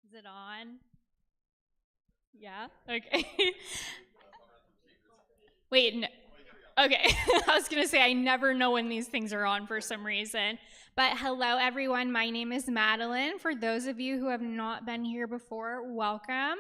Is it on? Yeah? Okay. Wait, no. Okay. I was going to say, I never know when these things are on for some reason. But hello, everyone. My name is Madeline. For those of you who have not been here before, welcome.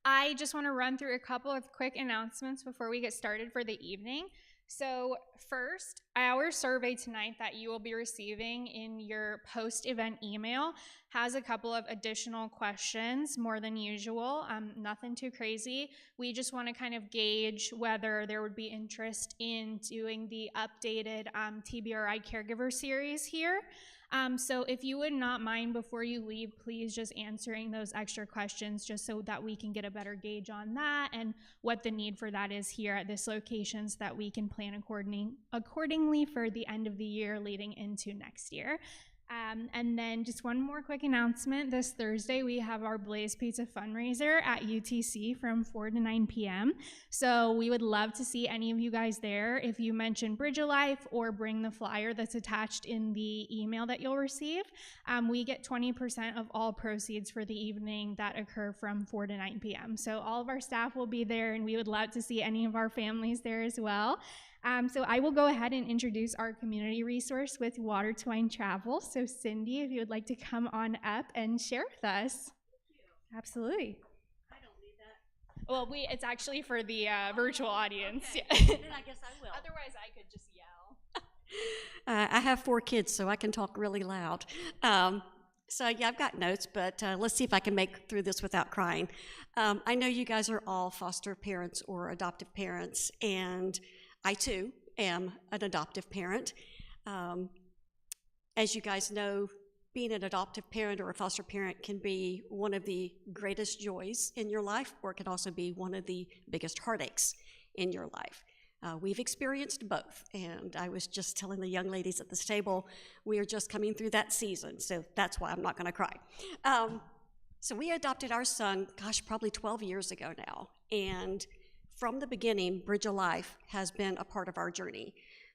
I just want to run through a couple of quick announcements before we get started for the evening. So first, our survey tonight that you will be receiving in your post-event email has a couple of additional questions, more than usual, nothing too crazy. We just want to kind of gauge whether there would be interest in doing the updated TBRI caregiver series here. So if you would not mind before you leave, please just answering those extra questions just so that we can get a better gauge on that and what the need for that is here at this location so that we can plan accordingly for the end of the year leading into next year. And then just one more quick announcement. This Thursday, we have our Blaze Pizza fundraiser at UTC from 4 to 9 p.m. So we would love to see any of you guys there. If you mention Bridge of Life or bring the flyer that's attached in the email that you'll receive, we get 20% of all proceeds for the evening that occur from 4 to 9 p.m. So all of our staff will be there, and we would love to see any of our families there as well. So I will go ahead and introduce our community resource with Water to Wine Travel. So Cindy, if you would like to come on up and share with us. Absolutely. I don't need that. Well, it's actually for the virtual audience. Okay. Yeah. Then I guess I will. Otherwise, I could just yell. I have 4 kids, so I can talk really loud. So yeah, I've got notes, but let's see if I can make through this without crying. I know you guys are all foster parents or adoptive parents, and I too am an adoptive parent. As you guys know, being an adoptive parent or a foster parent can be one of the greatest joys in your life, or it can also be one of the biggest heartaches in your life. We've experienced both, and I was just telling the young ladies at this table, we are just coming through that season, so that's why I'm not going to cry. So we adopted our son, probably 12 years ago now, and from the beginning, Bridge of Life has been a part of our journey,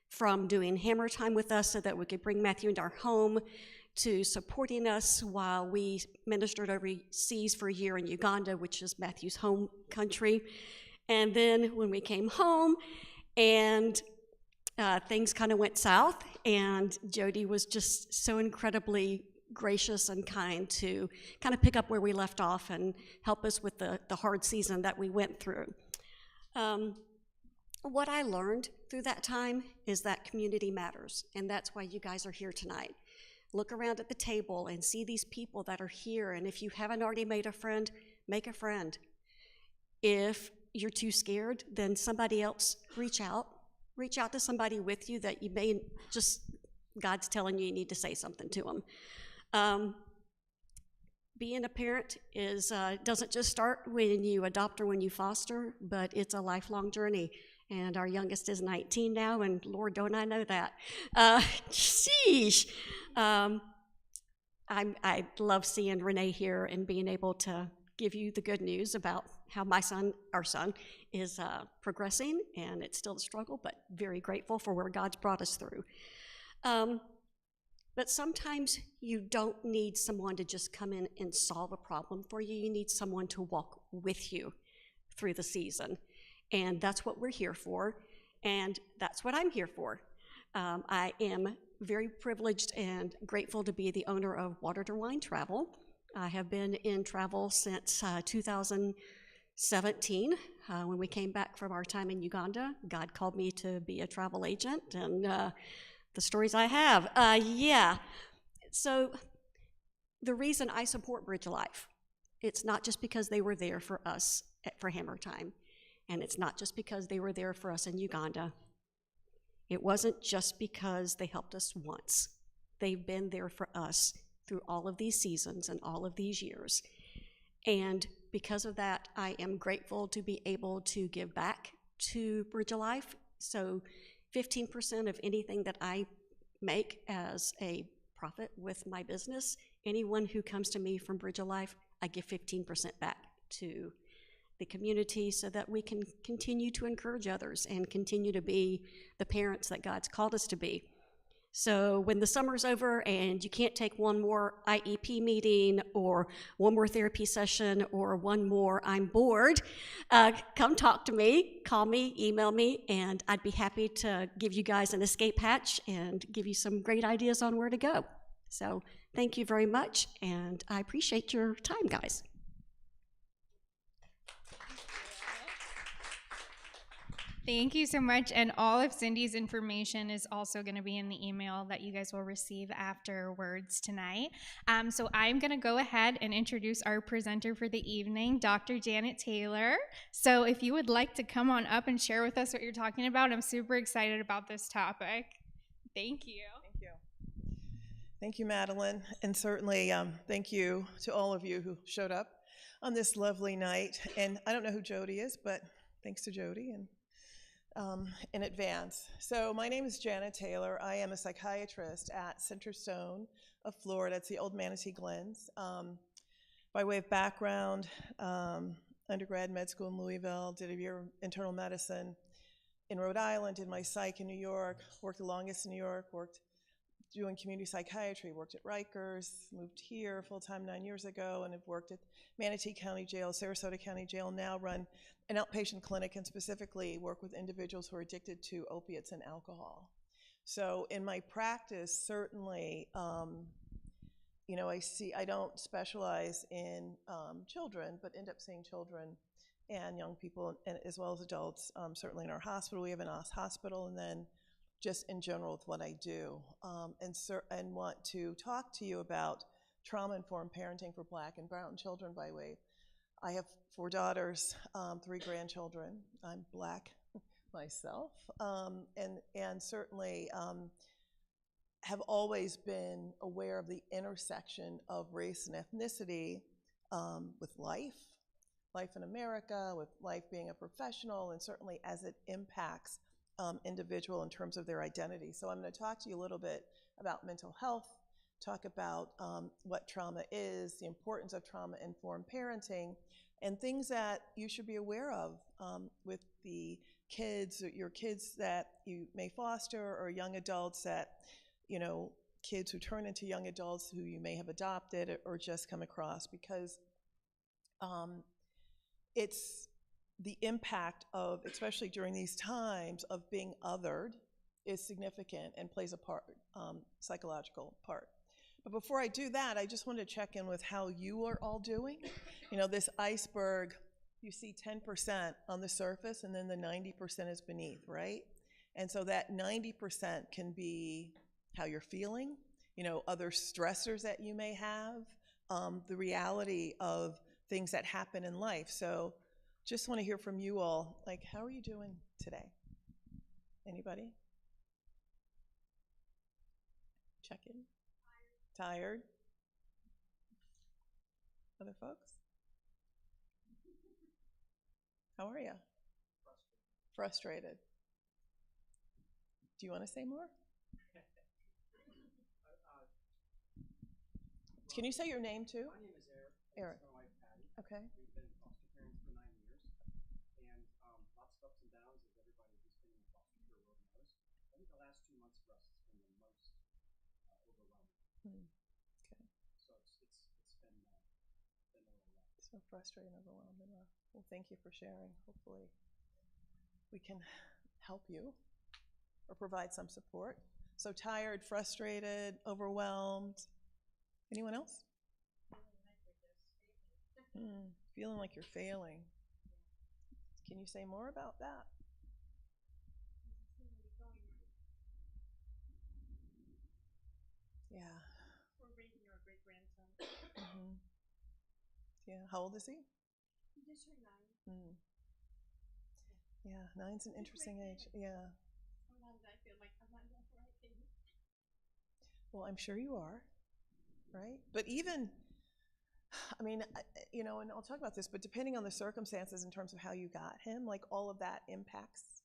from doing hammer time with us so that we could bring Matthew into our home, to supporting us while we ministered overseas for a year in Uganda, which is Matthew's home country. And then when we came home and things kind of went south, and Jody was just so incredibly gracious and kind to kind of pick up where we left off and help us with the hard season that we went through. What I learned through that time is that community matters, and that's why you guys are here tonight. Look around at the table and see these people that are here, and if you haven't already made a friend, make a friend. If you're too scared, then somebody else reach out to somebody with you that you may just, God's telling you need to say something to them. Being a parent doesn't just start when you adopt or when you foster, but it's a lifelong journey. And our youngest is 19 now, and Lord, don't I know that. Sheesh. I love seeing Renee here and being able to give you the good news about how our son, is progressing, and it's still a struggle, but very grateful for where God's brought us through. But sometimes you don't need someone to just come in and solve a problem for you. You need someone to walk with you through the season. And that's what we're here for, and that's what I'm here for. I am very privileged and grateful to be the owner of Water to Wine Travel. I have been in travel since 2017. When we came back from our time in Uganda, God called me to be a travel agent, and the stories I have. So the reason I support Bridge of Life, it's not just because they were there for us for Hammer Time, and it's not just because they were there for us in Uganda. It wasn't just because they helped us once. They've been there for us through all of these seasons and all of these years. And because of that, I am grateful to be able to give back to Bridge of Life. So 15% of anything that I make as a profit with my business, anyone who comes to me from Bridge of Life, I give 15% back to the community so that we can continue to encourage others and continue to be the parents that God's called us to be. So when the summer's over and you can't take one more IEP meeting or one more therapy session or one more I'm bored, come talk to me, call me, email me, and I'd be happy to give you guys an escape hatch and give you some great ideas on where to go. So thank you very much, and I appreciate your time, guys. Thank you so much. And all of Cindy's information is also going to be in the email that you guys will receive afterwards tonight. So I'm going to go ahead and introduce our presenter for the evening, Dr. Janet Taylor. So if you would like to come on up and share with us what you're talking about, I'm super excited about this topic. Thank you. Thank you. Thank you, Madeline. And certainly thank you to all of you who showed up on this lovely night. And I don't know who Jody is, but thanks to Jody and in advance. So my name is Janet Taylor. I am a psychiatrist at Centerstone of Florida. It's the old Manatee Glens. By way of background, undergrad med school in Louisville, did a year of internal medicine in Rhode Island, did my psych in New York, worked the longest in New York, worked doing community psychiatry, worked at Rikers, moved here full-time 9 years ago, and have worked at Manatee County Jail, Sarasota County Jail, now run an outpatient clinic and specifically work with individuals who are addicted to opiates and alcohol. So in my practice, certainly, I don't specialize in children, but end up seeing children and young people, and as well as adults. Certainly in our hospital, we have an hospital, and then just in general with what I do, and want to talk to you about trauma-informed parenting for Black and brown children by way. I have 4 daughters, 3 grandchildren. I'm Black myself, and certainly have always been aware of the intersection of race and ethnicity with life in America, with life being a professional, and certainly as it impacts individual in terms of their identity. So I'm going to talk to you a little bit about mental health, talk about what trauma is, the importance of trauma-informed parenting, and things that you should be aware of with the kids, your kids that you may foster, or young adults that, kids who turn into young adults who you may have adopted or just come across, because it's the impact of, especially during these times, of being othered is significant and plays a part, psychological part. But before I do that, I just want to check in with how you are all doing. This iceberg, you see 10% on the surface, and then the 90% is beneath, right? And so that 90% can be how you're feeling, other stressors that you may have, the reality of things that happen in life. So just want to hear from you all, like, how are you doing today? Anybody? Check in. Tired? Other folks? How are you? Frustrated. Do you want to say more? Can you say your name too? My name is Eric. Eric. This is my wife, Patty. Okay. We've been foster parents for 9 years, and lots of ups and downs, as everybody who's been in the foster care world knows. I think the last 2 months for us has been the most overwhelming. Okay. So it's been a little rough. So frustrated and overwhelmed. Well, thank you for sharing. Hopefully we can help you or provide some support. So tired, frustrated, overwhelmed. Anyone else? Feeling like you're failing. Can you say more about that? Yeah. We're raising our great grandson. Yeah. How old is he? He just turned 9. Yeah, 9's an interesting age. Yeah. Sometimes I feel like I'm not doing the right thing. Well, I'm sure you are, right? But even, and I'll talk about this, but depending on the circumstances in terms of how you got him, like all of that impacts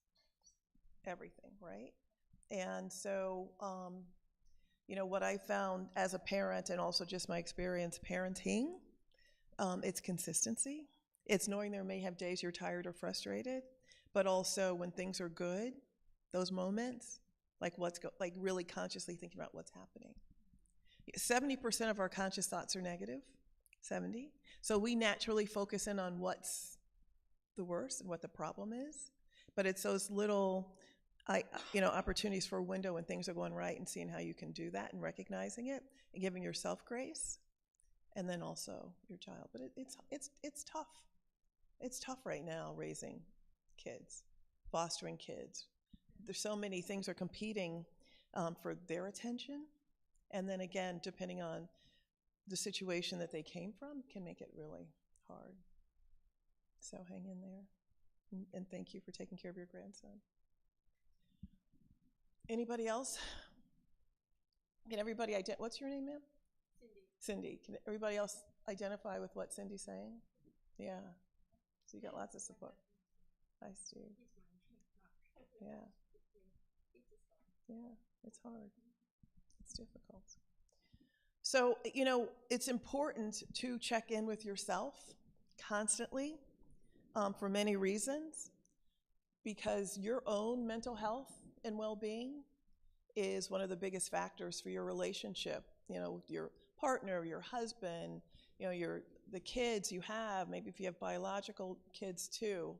everything, right? And so, what I found as a parent, and also just my experience parenting, it's consistency. It's knowing there may have days you're tired or frustrated, but also when things are good, those moments, like like really consciously thinking about what's happening. 70% of our conscious thoughts are negative, 70. So we naturally focus in on what's the worst and what the problem is, but it's those little opportunities for a window when things are going right and seeing how you can do that and recognizing it and giving yourself grace, and then also your child. But it's tough. It's tough right now raising kids, fostering kids. There's so many things are competing for their attention, and then again, depending on the situation that they came from, can make it really hard. So hang in there, and thank you for taking care of your grandson. Anybody else? Can everybody what's your name, ma'am? Cindy. Can everybody else identify with what Cindy's saying? Yeah. So you got lots of support. Hi, Steve. Yeah. Yeah, it's hard. It's difficult. So, it's important to check in with yourself constantly for many reasons, because your own mental health and well-being is one of the biggest factors for your relationship, with your partner, your husband, the kids you have, maybe if you have biological kids too,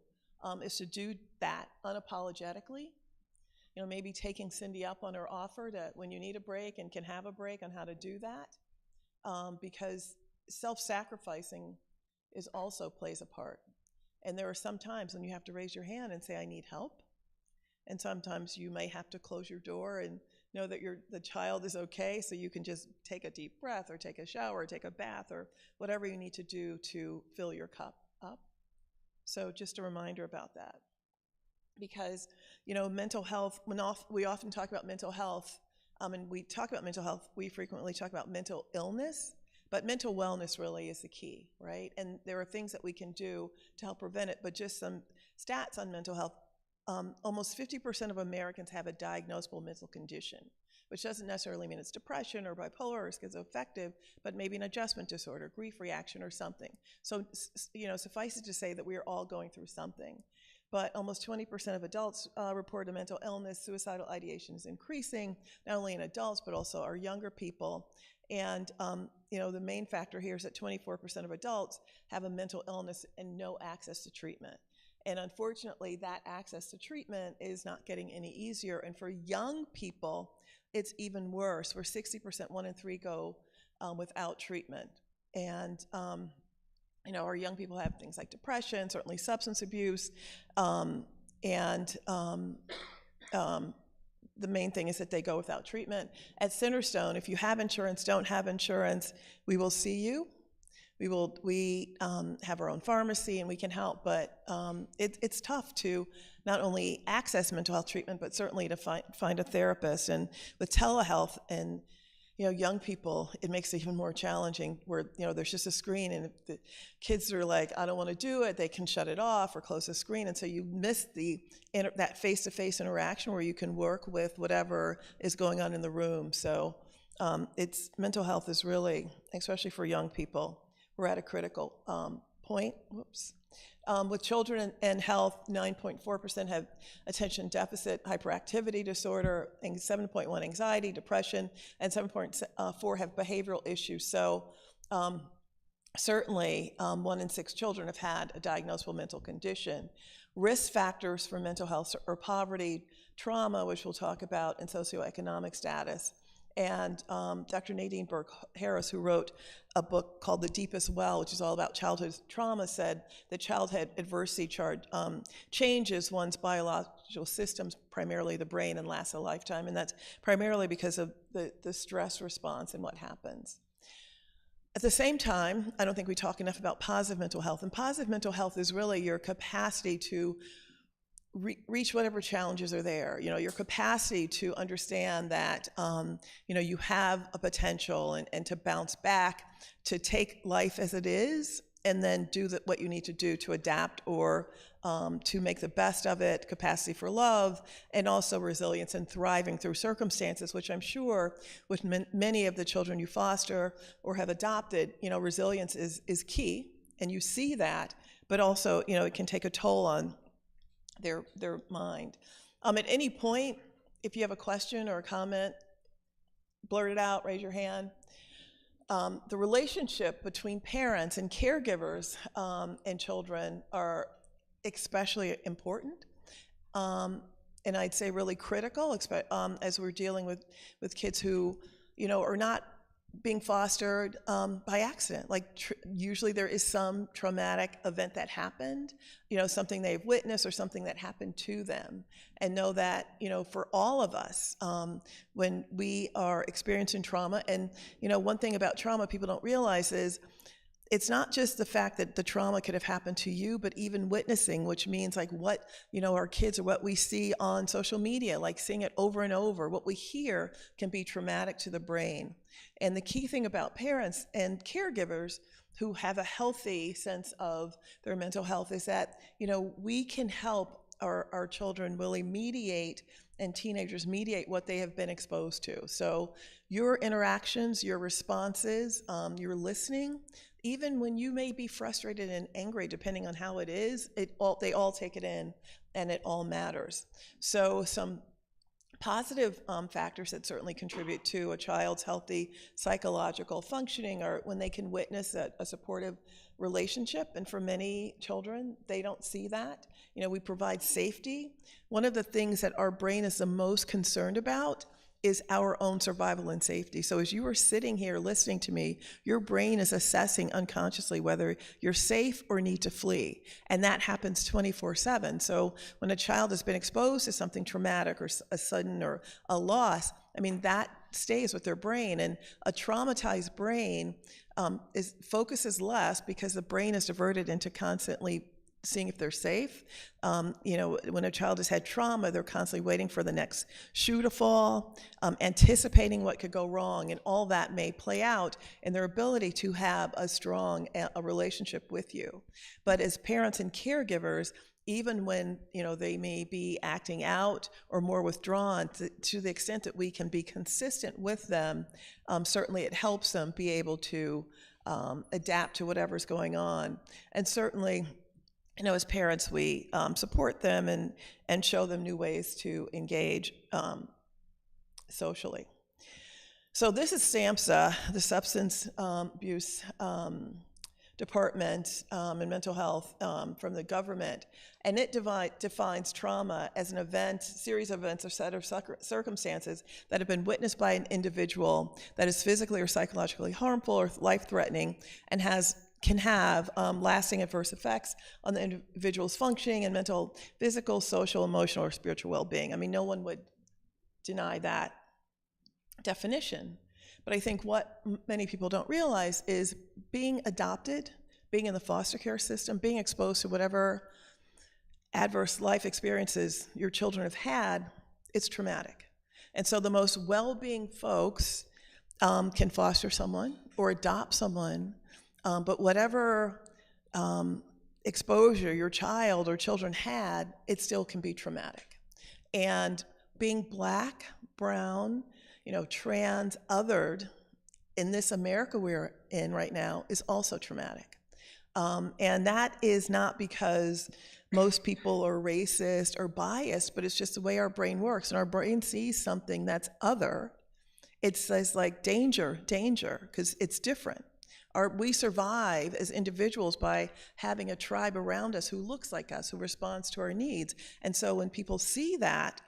is to do that unapologetically. Maybe taking Cindy up on her offer to, when you need a break and can have a break, on how to do that, because self-sacrificing also plays a part. And there are some times when you have to raise your hand and say, I need help. And sometimes you may have to close your door and know that the child is okay, so you can just take a deep breath or take a shower or take a bath or whatever you need to do to fill your cup up. So just a reminder about that. Because, mental health, we often talk about mental health, and we talk about mental health, we frequently talk about mental illness, but mental wellness really is the key, right? And there are things that we can do to help prevent it, but just some stats on mental health. Almost 50% of Americans have a diagnosable mental condition, which doesn't necessarily mean it's depression or bipolar or schizoaffective, but maybe an adjustment disorder, grief reaction, or something. So, suffice it to say that we are all going through something. But almost 20% of adults report a mental illness. Suicidal ideation is increasing, not only in adults, but also our younger people. And, the main factor here is that 24% of adults have a mental illness and no access to treatment. And unfortunately, that access to treatment is not getting any easier. And for young people, it's even worse, where 60%, 1 in 3, go without treatment. And, our young people have things like depression, certainly substance abuse, the main thing is that they go without treatment. At Centerstone, if you have insurance, don't have insurance, we will see you. We have our own pharmacy and we can help, but it's tough to not only access mental health treatment, but certainly to find a therapist. And with telehealth and young people, it makes it even more challenging, where there's just a screen, and if the kids are like, I don't want to do it, they can shut it off or close the screen, and so you miss that face-to-face interaction where you can work with whatever is going on in the room. So mental health is really, especially for young people, we're at a critical point. Whoops. With children and health, 9.4% have attention deficit hyperactivity disorder, 7.1% anxiety, depression, and 7.4% have behavioral issues. So certainly 1 in 6 children have had a diagnosable mental condition. Risk factors for mental health are poverty, trauma, which we'll talk about, and socioeconomic status. And Dr. Nadine Burke-Harris, who wrote a book called The Deepest Well, which is all about childhood trauma, said that childhood adversity changes one's biological systems, primarily the brain, and lasts a lifetime. And that's primarily because of the stress response and what happens. At the same time, I don't think we talk enough about positive mental health. And positive mental health is really your capacity to reach whatever challenges are there, your capacity to understand that, you have a potential and to bounce back, to take life as it is, and then do what you need to do to adapt or to make the best of it, capacity for love, and also resilience and thriving through circumstances, which I'm sure with many of the children you foster or have adopted, resilience is key, and you see that, but also, it can take a toll on their mind. At any point, if you have a question or a comment, blurt it out, raise your hand. The relationship between parents and caregivers and children are especially important. And I'd say really critical, as we're dealing with kids who, are not being fostered by accident. Like usually there is some traumatic event that happened, something they've witnessed or something that happened to them. And know that, for all of us, when we are experiencing trauma, and, one thing about trauma people don't realize is it's not just the fact that the trauma could have happened to you, but even witnessing, which means like what, our kids or what we see on social media, like seeing it over and over, what we hear can be traumatic to the brain. And the key thing about parents and caregivers who have a healthy sense of their mental health is that, we can help our children really mediate, and teenagers mediate what they have been exposed to. So your interactions, your responses, your listening, even when you may be frustrated and angry, depending on how it is, they all take it in, and it all matters. So some positive factors that certainly contribute to a child's healthy psychological functioning are when they can witness a supportive relationship. And for many children, they don't see that. We provide safety. One of the things that our brain is the most concerned about is our own survival and safety. So as you are sitting here listening to me, your brain is assessing unconsciously whether you're safe or need to flee. And that happens 24/7. So when a child has been exposed to something traumatic or a sudden or a loss, that stays with their brain. And a traumatized brain focuses less because the brain is diverted into constantly seeing if they're safe. When a child has had trauma, they're constantly waiting for the next shoe to fall, anticipating what could go wrong, and all that may play out in their ability to have a strong relationship with you. But as parents and caregivers, even when they may be acting out or more withdrawn, to the extent that we can be consistent with them, certainly it helps them be able to adapt to whatever's going on. And certainly, as parents, we support them and show them new ways to engage socially. So this is SAMHSA, the Substance Abuse Department and Mental Health from the government, and it defines trauma as an event, series of events or set of circumstances that have been witnessed by an individual that is physically or psychologically harmful or life-threatening and can have lasting adverse effects on the individual's functioning and mental, physical, social, emotional, or spiritual well-being. No one would deny that definition. But I think what many people don't realize is being adopted, being in the foster care system, being exposed to whatever adverse life experiences your children have had, it's traumatic. And so the most well-being folks can foster someone or adopt someone, but whatever exposure your child or children had, it still can be traumatic. And being Black, brown, trans, othered in this America we're in right now is also traumatic. And that is not because most people are racist or biased, but it's just the way our brain works. And our brain sees something that's other. It says like danger, danger, because it's different. We survive as individuals by having a tribe around us who looks like us, who responds to our needs. And so when people see that,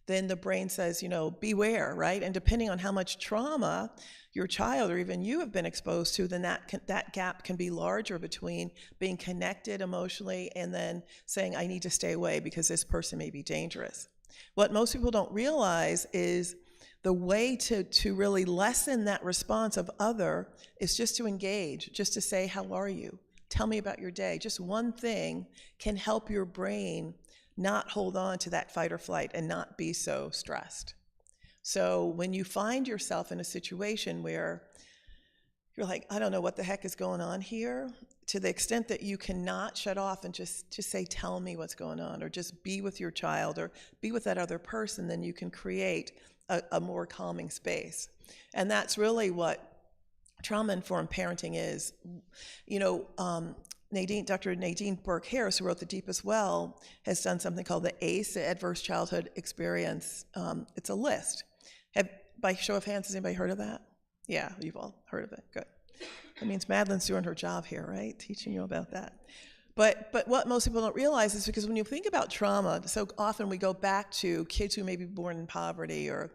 then the brain says, beware, right? And depending on how much trauma your child or even you have been exposed to, then that gap can be larger between being connected emotionally and then saying, I need to stay away because this person may be dangerous. What most people don't realize is the way to really lessen that response of other is just to engage, just to say, how are you? Tell me about your day. Just one thing can help your brain not hold on to that fight or flight and not be so stressed. So when you find yourself in a situation where you're like, I don't know what the heck is going on here, to the extent that you cannot shut off and just say, tell me what's going on, or just be with your child or be with that other person, then you can create a more calming space. And that's really what trauma-informed parenting is. Dr. Nadine Burke-Harris, who wrote The Deepest Well, has done something called the ACE, the Adverse Childhood Experience. It's a list. By show of hands, has anybody heard of that? Yeah, you've all heard of it. Good. That means Madeline's doing her job here, right? Teaching you about that. But what most people don't realize is because when you think about trauma, so often we go back to kids who may be born in poverty, or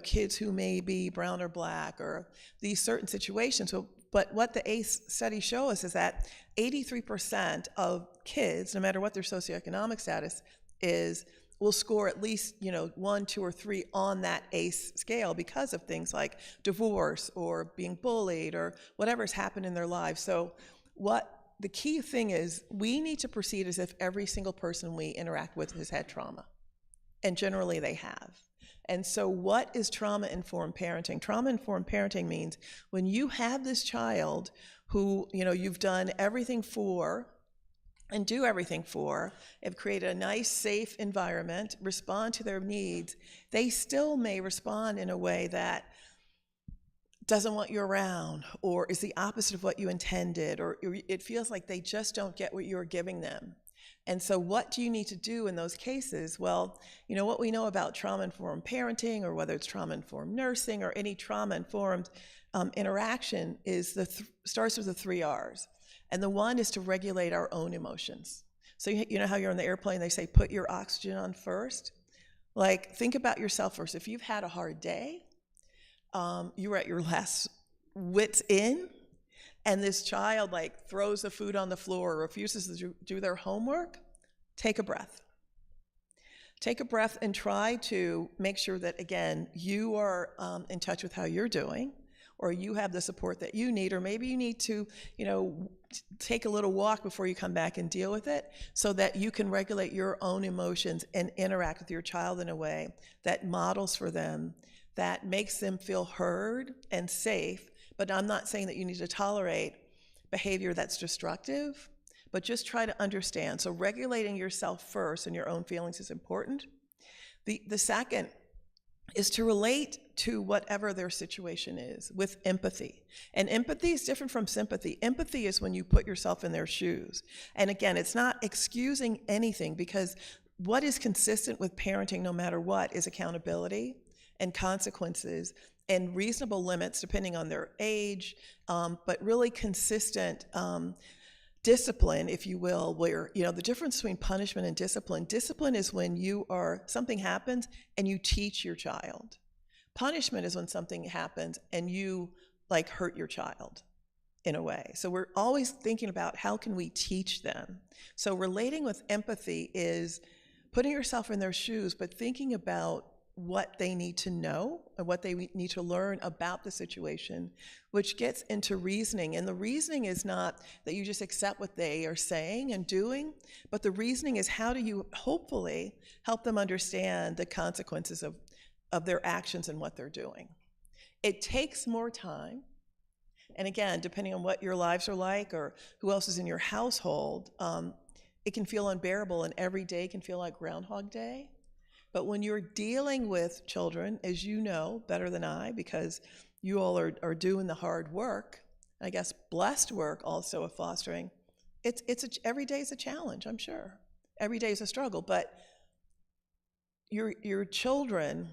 kids who may be brown or black, or these certain situations. But what the ACE studies show us is that 83% of kids, no matter what their socioeconomic status is, will score at least 1, 2, or 3 on that ACE scale because of things like divorce or being bullied or whatever's happened in their lives. So the key thing is we need to proceed as if every single person we interact with has had trauma, and generally they have. And so what is trauma-informed parenting? Trauma-informed parenting means when you have this child who you've done everything for and do everything for, have created a nice, safe environment, respond to their needs, they still may respond in a way that doesn't want you around, or is the opposite of what you intended, or it feels like they just don't get what you're giving them. And so what do you need to do in those cases? Well, what we know about trauma-informed parenting, or whether it's trauma-informed nursing or any trauma-informed interaction, is starts with the 3 R's. And the one is to regulate our own emotions. So you know how you're on the airplane, they say put your oxygen on first? Like, think about yourself first. If you've had a hard day, you were at your last wit's end, and this child throws the food on the floor or refuses to do their homework, take a breath. Take a breath and try to make sure that, again, you are in touch with how you're doing, or you have the support that you need, or maybe you need to, take a little walk before you come back and deal with it, so that you can regulate your own emotions and interact with your child in a way that models for them, that makes them feel heard and safe. But I'm not saying that you need to tolerate behavior that's destructive, but just try to understand. So regulating yourself first and your own feelings is important. The second is to relate to whatever their situation is with empathy. And empathy is different from sympathy. Empathy is when you put yourself in their shoes. And again, it's not excusing anything, because what is consistent with parenting, no matter what, is accountability and consequences and reasonable limits depending on their age, but really consistent discipline, if you will, where, the difference between punishment and discipline is when something happens and you teach your child. Punishment is when something happens and you hurt your child in a way. So we're always thinking about how can we teach them. So relating with empathy is putting yourself in their shoes, but thinking about what they need to know and what they need to learn about the situation, which gets into reasoning. And the reasoning is not that you just accept what they are saying and doing, but the reasoning is how do you hopefully help them understand the consequences of their actions and what they're doing. It takes more time. And again, depending on what your lives are like or who else is in your household, it can feel unbearable, and every day can feel like Groundhog Day. But when you're dealing with children, as you know better than I, because you all are doing the hard work, I guess blessed work also of fostering, every day is a challenge, I'm sure. Every day is a struggle, but your children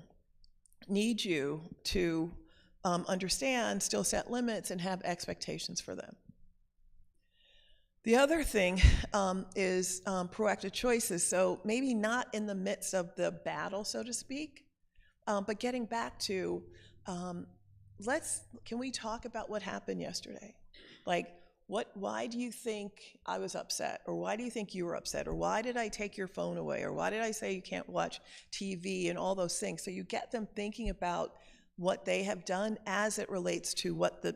need you to understand, still set limits, and have expectations for them. The other thing is proactive choices. So maybe not in the midst of the battle, so to speak, but getting back to, can we talk about what happened yesterday? Why do you think I was upset? Or why do you think you were upset? Or why did I take your phone away? Or why did I say you can't watch TV and all those things? So you get them thinking about what they have done as it relates to what the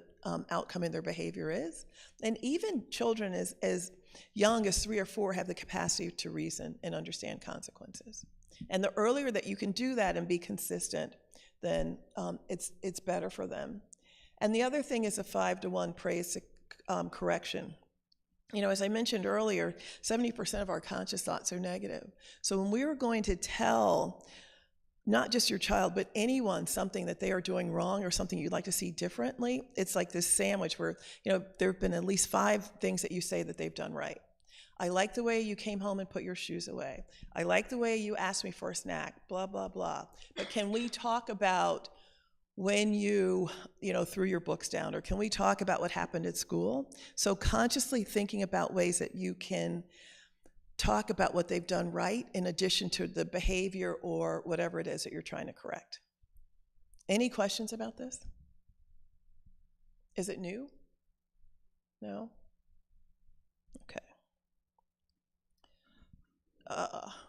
outcome in their behavior is. And even children as young as 3 or 4 have the capacity to reason and understand consequences. And the earlier that you can do that and be consistent, then it's better for them. And the other thing is a 5-to-1 praise to correction. As I mentioned earlier, 70% of our conscious thoughts are negative. So when we were going to tell not just your child, but anyone, something that they are doing wrong or something you'd like to see differently, it's like this sandwich where, there have been at least 5 things that you say that they've done right. I like the way you came home and put your shoes away. I like the way you asked me for a snack, blah, blah, blah. But can we talk about when you threw your books down, or can we talk about what happened at school? So consciously thinking about ways that you can talk about what they've done right in addition to the behavior or whatever it is that you're trying to correct. Any questions about this? Is it new? No? Okay.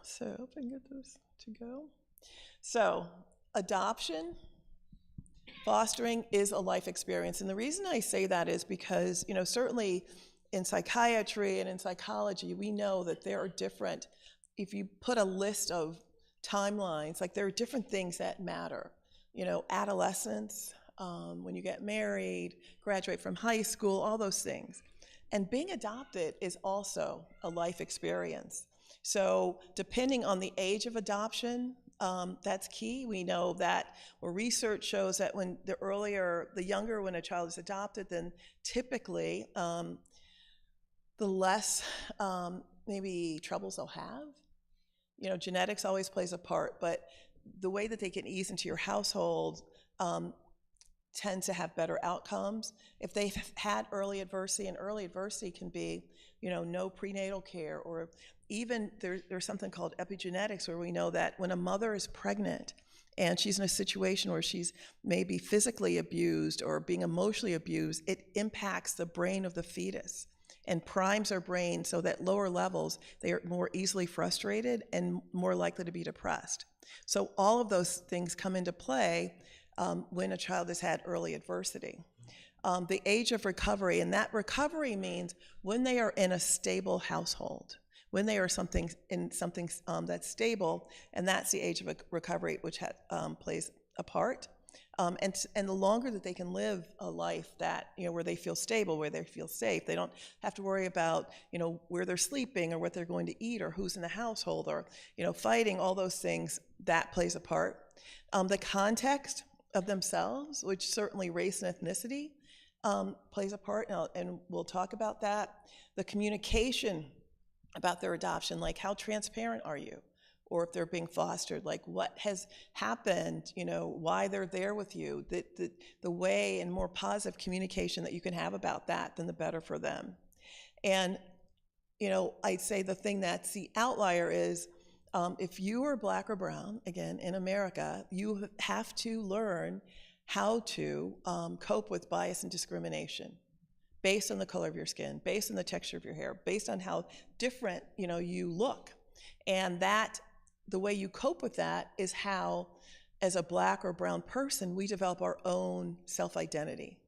So if I can get this to go. So adoption, fostering is a life experience. And the reason I say that is because, certainly in psychiatry and in psychology, we know that there are different, if you put a list of timelines, like there are different things that matter. Adolescence, when you get married, graduate from high school, all those things. And being adopted is also a life experience. So depending on the age of adoption, that's key. We know that, or research shows that when the younger when a child is adopted, then typically the less maybe troubles they'll have. Genetics always plays a part, but the way that they can ease into your household tends to have better outcomes. If they've had early adversity, and early adversity can be, no prenatal care, or even there's something called epigenetics, where we know that when a mother is pregnant and she's in a situation where she's maybe physically abused or being emotionally abused, it impacts the brain of the fetus and primes our brain so that lower levels, they are more easily frustrated and more likely to be depressed. So all of those things come into play when a child has had early adversity. The age of recovery, and that recovery means when they are in a stable household, when they are in something that's stable, and that's the age of recovery, which plays a part. And the longer that they can live a life that, where they feel stable, where they feel safe, they don't have to worry about, where they're sleeping or what they're going to eat or who's in the household or, fighting, all those things, that plays a part. The context of themselves, which certainly race and ethnicity plays a part, and we'll talk about that. The communication about their adoption, like how transparent are you? Or if they're being fostered, like what has happened, why they're there with you, the way and more positive communication that you can have about that, then the better for them. And, I'd say the thing that's the outlier is if you are Black or brown, again, in America, you have to learn how to cope with bias and discrimination based on the color of your skin, based on the texture of your hair, based on how different, you look. And that, the way you cope with that is how, as a Black or brown person, we develop our own self-identity,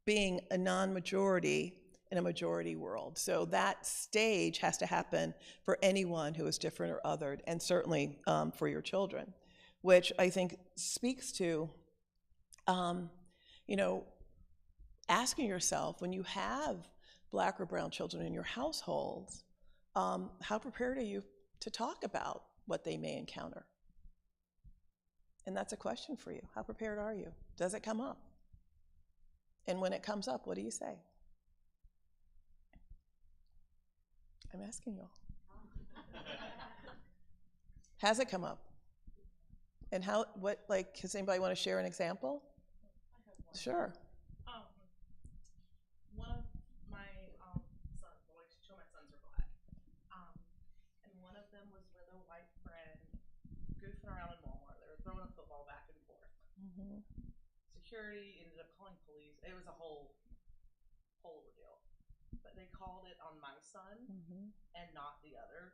being a non-majority in a majority world. So that stage has to happen for anyone who is different or othered, and certainly for your children, which I think speaks to, asking yourself, when you have Black or brown children in your households, how prepared are you to talk about what they may encounter? And that's a question for you. How prepared are you? Does it come up? And when it comes up, what do you say? I'm asking y'all. Has it come up? And does anybody want to share an example? Sure. One of my sons, well, two of my sons are Black, and one of them was with a white friend goofing around in Walmart. They were throwing a football back and forth. Mm-hmm. Security ended up calling police. It was a whole ordeal. But they called it on my son and not the other,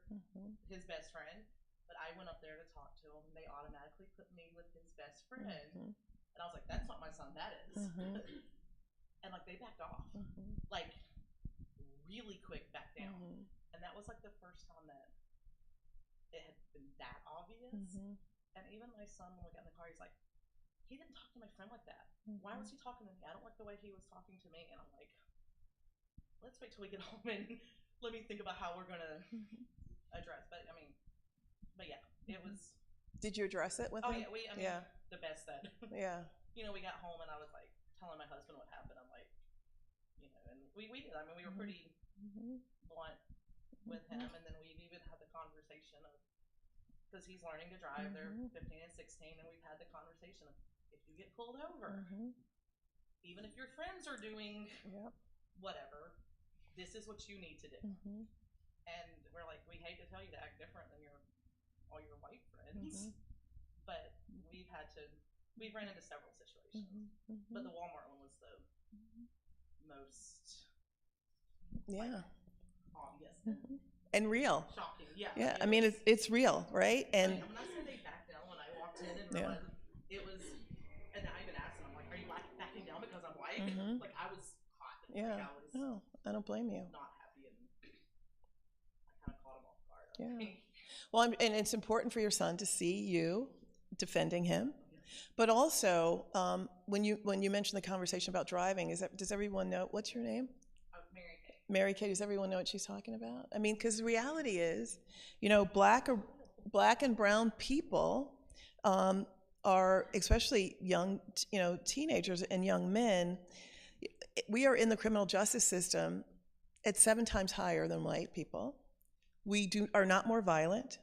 his best friend. But I went up there to talk to him. They automatically put me with his best friend. And I was like, that's not my son, that is. And they backed off, really quick back down. And that was the first time that it had been that obvious. And even my son, when we got in the car, he's like, he didn't talk to my friend like that. Why was he talking to me? I don't like the way he was talking to me. And I'm like, let's wait till we get home and let me think about how we're gonna address. But yeah, it was. Did you address it with Oh him? yeah, I mean, Yeah. the best that. Yeah. We got home and I was like telling my husband what happened. I'm like, and we did. I mean, we were pretty blunt with him, and then we've even had the conversation of, because he's learning to drive. They're 15 and 16, and we've had the conversation of, if you get pulled over, even if your friends are doing whatever, this is what you need to do. And we're like, we hate to tell you to act different than all your white friends, but we've ran into several situations. But the Walmart one was the most obvious and real. shocking. Yeah. Yeah, I mean, it's real, right? And I mean, when I say they backed down when I walked in and realized it was, and I even asked them, I'm like, are you backing down because I'm white? Like, I was hot. yeah, Like, I was no, I don't blame you. not happy, and I kind of caught them off guard. Yeah. Well, and it's important for your son to see you defending him, but also when you mention the conversation about driving, does everyone know what's your name? Mary Kay. Mary Kay, does everyone know what she's talking about? I mean, because the reality is, black and brown people are, especially young, teenagers and young men. We are in the criminal justice system at 7 times higher than white people. We are not more violent.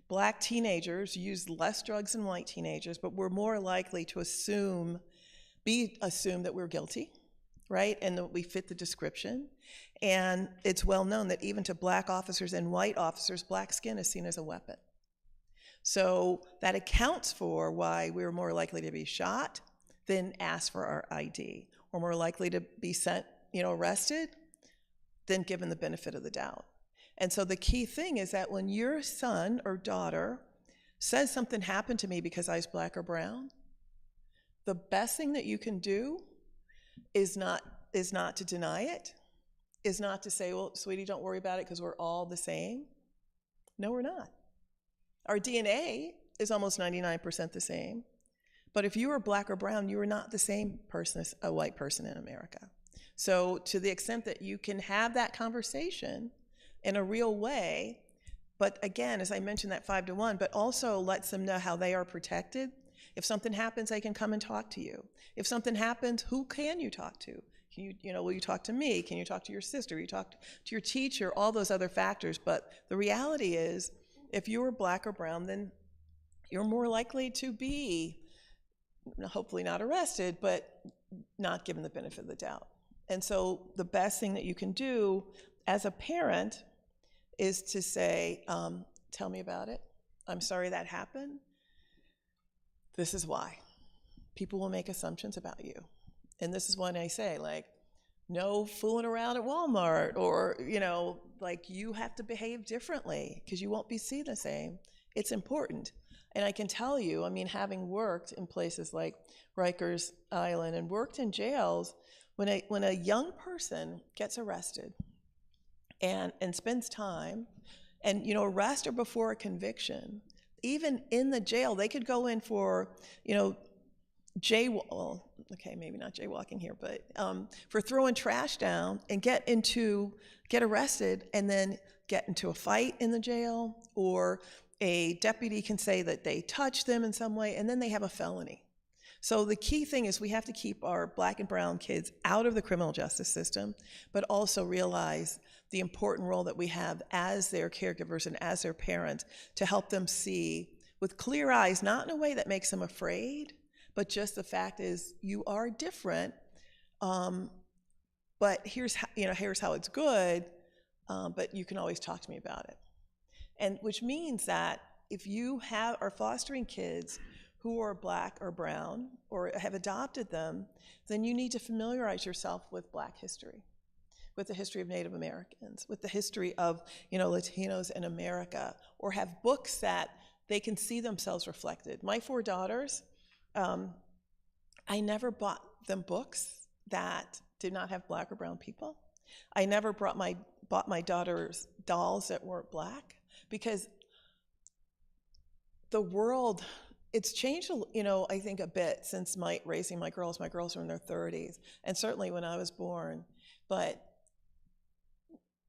Black teenagers use less drugs than white teenagers, but we're more likely to assume that we're guilty, right? And that we fit the description. And it's well known that even to black officers and white officers, black skin is seen as a weapon. So that accounts for why we're more likely to be shot than ask for our ID. We're more likely to be sent, arrested than given the benefit of the doubt. And so the key thing is that when your son or daughter says something happened to me because I was black or brown, the best thing that you can do is not to deny it, is not to say, well, sweetie, don't worry about it because we're all the same. No, we're not. Our DNA is almost 99% the same. But if you are black or brown, you are not the same person as a white person in America. So to the extent that you can have that conversation in a real way, but again, as I mentioned, that 5 to 1, but also lets them know how they are protected. If something happens, they can come and talk to you. If something happens, who can you talk to? Will you talk to me? Can you talk to your sister? You talk to your teacher, all those other factors. But the reality is, if you are black or brown, then you're more likely to be, hopefully not arrested, but not given the benefit of the doubt. And so the best thing that you can do as a parent is to say, tell me about it. I'm sorry that happened. This is why. People will make assumptions about you. And this is when I say, no fooling around at Walmart, or, you have to behave differently because you won't be seen the same. It's important. And I can tell you, having worked in places like Rikers Island and worked in jails, when a young person gets arrested and spends time, and arrest or before a conviction, even in the jail, they could go in for, maybe not jaywalking here, but for throwing trash down and get arrested and then get into a fight in the jail, or a deputy can say that they touched them in some way, and then they have a felony. So the key thing is we have to keep our black and brown kids out of the criminal justice system, but also realize the important role that we have as their caregivers and as their parents to help them see with clear eyes, not in a way that makes them afraid, but just the fact is you are different, but here's how it's good, but you can always talk to me about it. And which means that if you are fostering kids who are black or brown or have adopted them, then you need to familiarize yourself with black history, with the history of Native Americans, with the history of Latinos in America, or have books that they can see themselves reflected. My 4 daughters, I never bought them books that did not have black or brown people. I never bought my daughters dolls that weren't black, because the world, it's changed, I think a bit since raising my girls. My girls are in their 30s, and certainly when I was born. But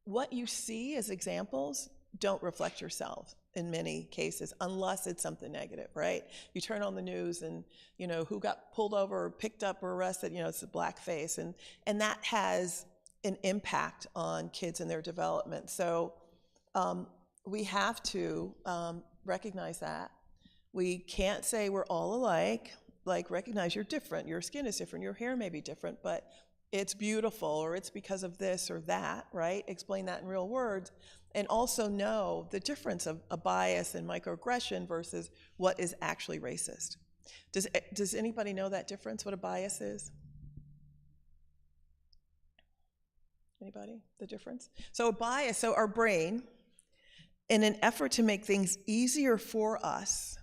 what you see as examples don't reflect yourself. in many cases, unless it's something negative, right? You turn on the news and, you know, who got pulled over or picked up or arrested, you know, it's a blackface. And that has an impact on kids and their development. So we have to recognize that. We can't say we're all alike. Like, recognize you're different. Your skin is different. Your hair may be different, but it's beautiful, or it's because of this or that, right? Explain that in real words. And also know the difference of a bias and microaggression versus what is actually racist. Does anybody know that difference, what a bias is? Anybody? The difference? So a bias, so our brain, in an effort to make things easier for us,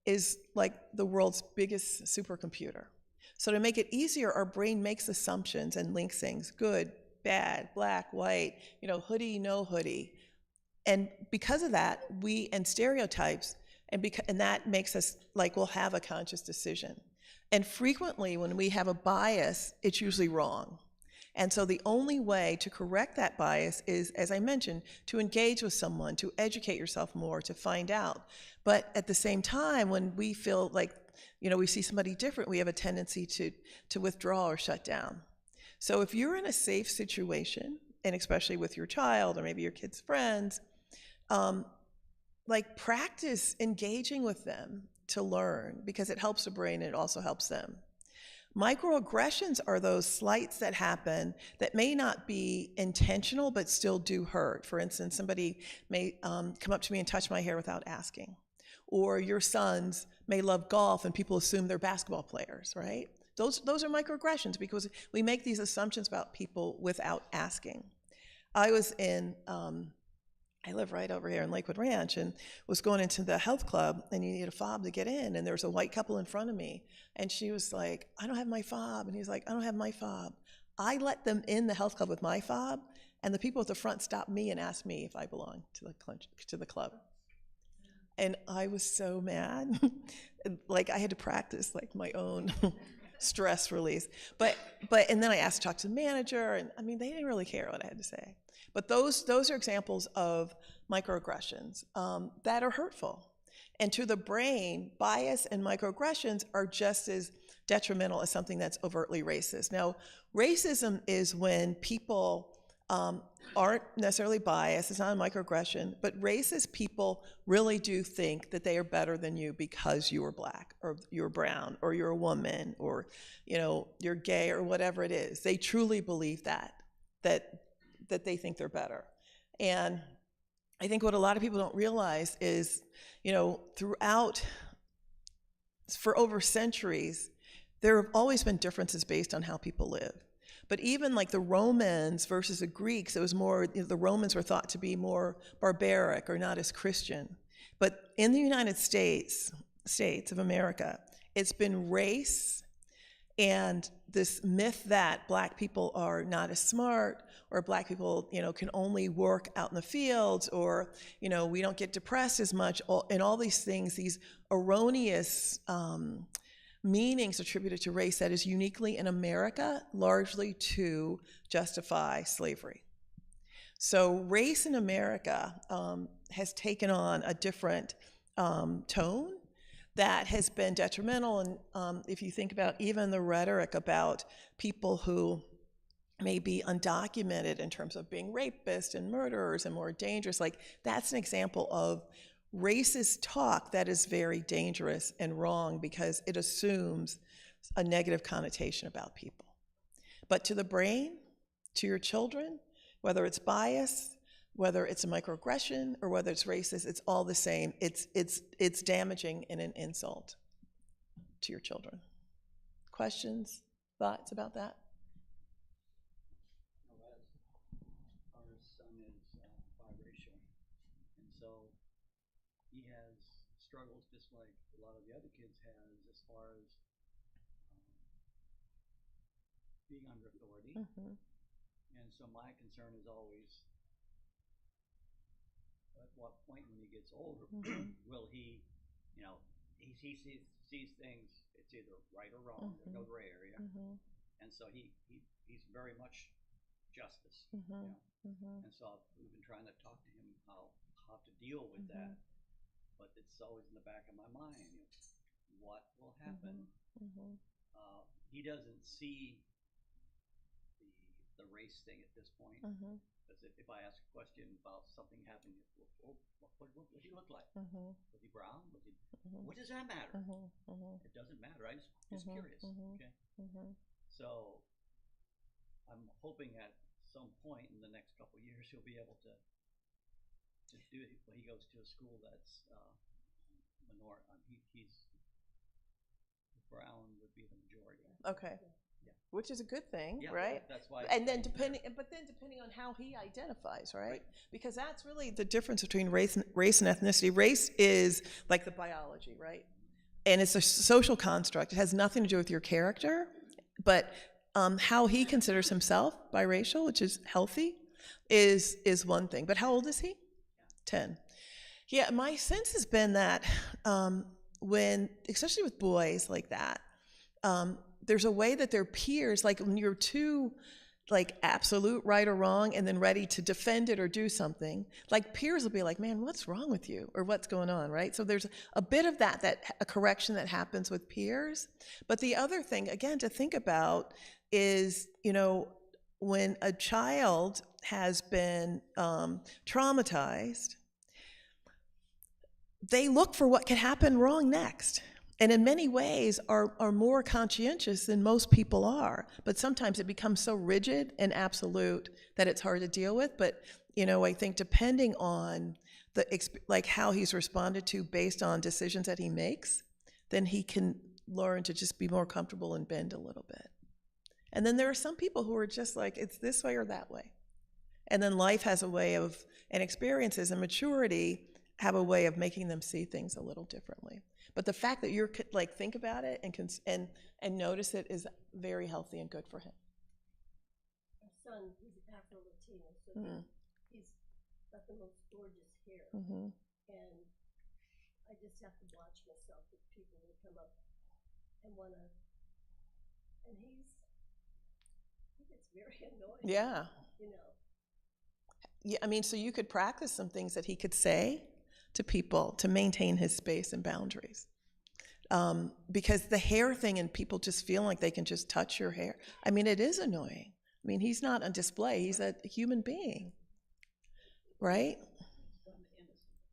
is like the world's biggest supercomputer. So to make it easier, our brain makes assumptions and links things, good, bad, black, white, you know, hoodie, no hoodie. And because of that, and stereotypes, and that makes us like we'll have a conscious decision. And frequently when we have a bias, it's usually wrong. And so the only way to correct that bias is, as I mentioned, to engage with someone, to educate yourself more, to find out. But at the same time, when we feel like, you know, we see somebody different, we have a tendency to withdraw or shut down. So if you're in a safe situation, and especially with your child or maybe your kid's friends, like practice engaging with them to learn, because it helps the brain and it also helps them. Microaggressions are those slights that happen that may not be intentional but still do hurt. For instance, somebody may come up to me and touch my hair without asking. Or your sons may love golf and people assume they're basketball players, right? Those are microaggressions because we make these assumptions about people without asking. I live right over here in Lakewood Ranch and was going into the health club, and you need a fob to get in, and there was a white couple in front of me, and she was like, I don't have my fob, and he was like, I don't have my fob. I let them in the health club with my fob, and the people at the front stopped me and asked me if I belonged to the club. And I was so mad. Like I had to practice like my own stress release. And then I asked to talk to the manager, and I mean, they didn't really care what I had to say. But those are examples of microaggressions that are hurtful. And to the brain, bias and microaggressions are just as detrimental as something that's overtly racist. Now, racism is when people aren't necessarily biased, it's not a microaggression, but racist people really do think that they are better than you because you are black, or you're brown, or you're a woman, or you know, you're gay, or whatever it is. They truly believe that they think they're better. And I think what a lot of people don't realize is, you know, for over centuries, there have always been differences based on how people live. But even like the Romans versus the Greeks, it was more, you know, the Romans were thought to be more barbaric or not as Christian. But in the United States of America, it's been race and this myth that black people are not as smart, or black people, you know, can only work out in the fields, or, you know, we don't get depressed as much, and all these things, these erroneous meanings attributed to race that is uniquely in America, largely to justify slavery. So race in America has taken on a different tone that has been detrimental. And if you think about even the rhetoric about people who may be undocumented in terms of being rapists and murderers and more dangerous, like that's an example of racist talk that is very dangerous and wrong because it assumes a negative connotation about people. But to the brain, to your children, whether it's bias, whether it's a microaggression, or whether it's racist, it's all the same. It's damaging and an insult to your children. Questions, thoughts about that? Our son is biracial, and so he has struggles just like a lot of the other kids has as far as being under authority. Mm-hmm. And so my concern is always, at what point when he gets older, will he, you know, he sees things, it's either right or wrong, there's no gray area. And so he's very much justice, you know. And so we've been trying to talk to him how to deal with that. but it's always in the back of my mind. What will happen? He doesn't see the race thing at this point. Because if I ask a question about something happening, what did he look like? Was he brown? Was he? What does that matter? It doesn't matter. I just curious. Okay. So I'm hoping at some point in the next couple of years he'll be able to do it. He goes to a school that's he's brown would be the majority. Okay. Yeah. Which is a good thing, Yeah, right? that's why. And then depending on how he identifies, right? Because that's really the difference between race and ethnicity. Race is like the biology, right? And it's a social construct. It has nothing to do with your character, but how he considers himself biracial, which is healthy, is one thing. But how old is he? 10. Yeah, my sense has been that when, especially with boys like that, there's a way that their peers, like when you're too like absolute right or wrong and then ready to defend it or do something, like peers will be like, man, what's wrong with you? Or what's going on, right? So there's a bit of that a correction that happens with peers. But the other thing, again, to think about is, when a child has been traumatized, they look for what could happen wrong next. And in many ways are more conscientious than most people are. But sometimes it becomes so rigid and absolute that it's hard to deal with. But, I think depending on like how he's responded to based on decisions that he makes, then he can learn to just be more comfortable and bend a little bit. And then there are some people who are just like, it's this way or that way. And then life has a way of, and experiences and maturity have a way of making them see things a little differently. But the fact that you're like think about it and notice it is very healthy and good for him. Our son, he's Afro-Latino, so he's got the most gorgeous hair. And I just have to watch myself if people will come up and and he gets very annoying. Yeah. Yeah, I mean, so you could practice some things that he could say to people to maintain his space and boundaries. Because the hair thing and people just feeling like they can just touch your hair, I mean, it is annoying. I mean, he's not on display. He's a human being, right?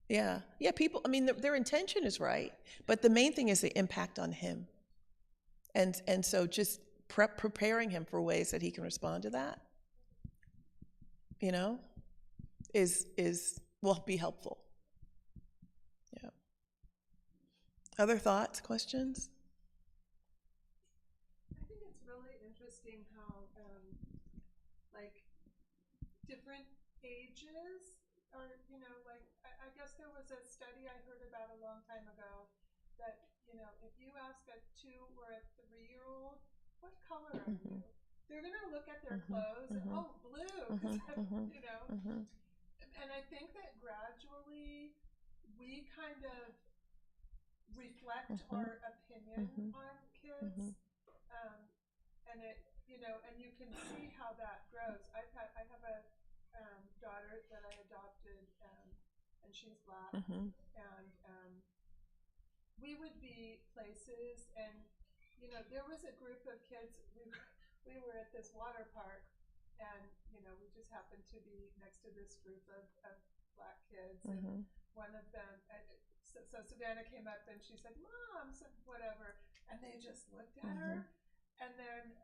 Yeah. Yeah, people, I mean, their intention is right, but the main thing is the impact on him. And so just preparing him for ways that he can respond to that, will be helpful. Yeah. Other thoughts, questions? I think it's really interesting how, like, different ages are, like, I guess there was a study I heard about a long time ago that, if you ask a 2 or a 3-year-old, what color are you? They're going to look at their clothes and, oh, blue, And I think that gradually we kind of reflect our opinion on kids, and it, and you can see how that grows. I have a daughter that I adopted, and she's Black, and we would be places, and there was a group of kids. We were at this water park, and we just happened to be next to this group of Black kids, and one of them, so Savannah came up and she said, "Mom," said whatever, and they just looked at her, and then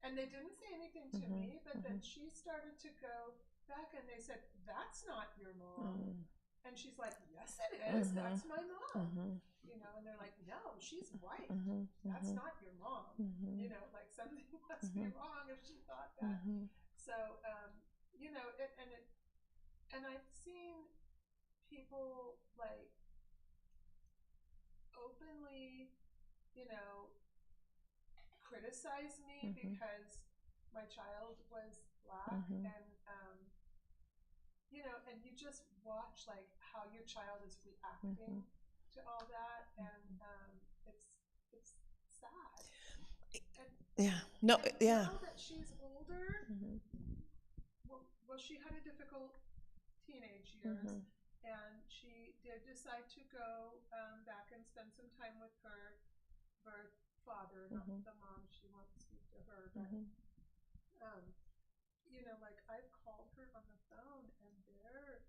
and they didn't say anything to me, but then she started to go back, and they said, "That's not your mom," and she's like, "Yes, it is. That's my mom." And they're like, "No, she's white. That's not your mom." Like something must be wrong if she thought that. So, and I've seen people like openly, criticize me because my child was Black, and you just watch like how your child is reacting to all that, and it's sad. And, yeah. No. and Yeah. now that she's older, well, she had a difficult teenage years, and she did did decide to go back and spend some time with her birth father, not the mom. She won't speak to her, but you know, like I've called her on the phone and they're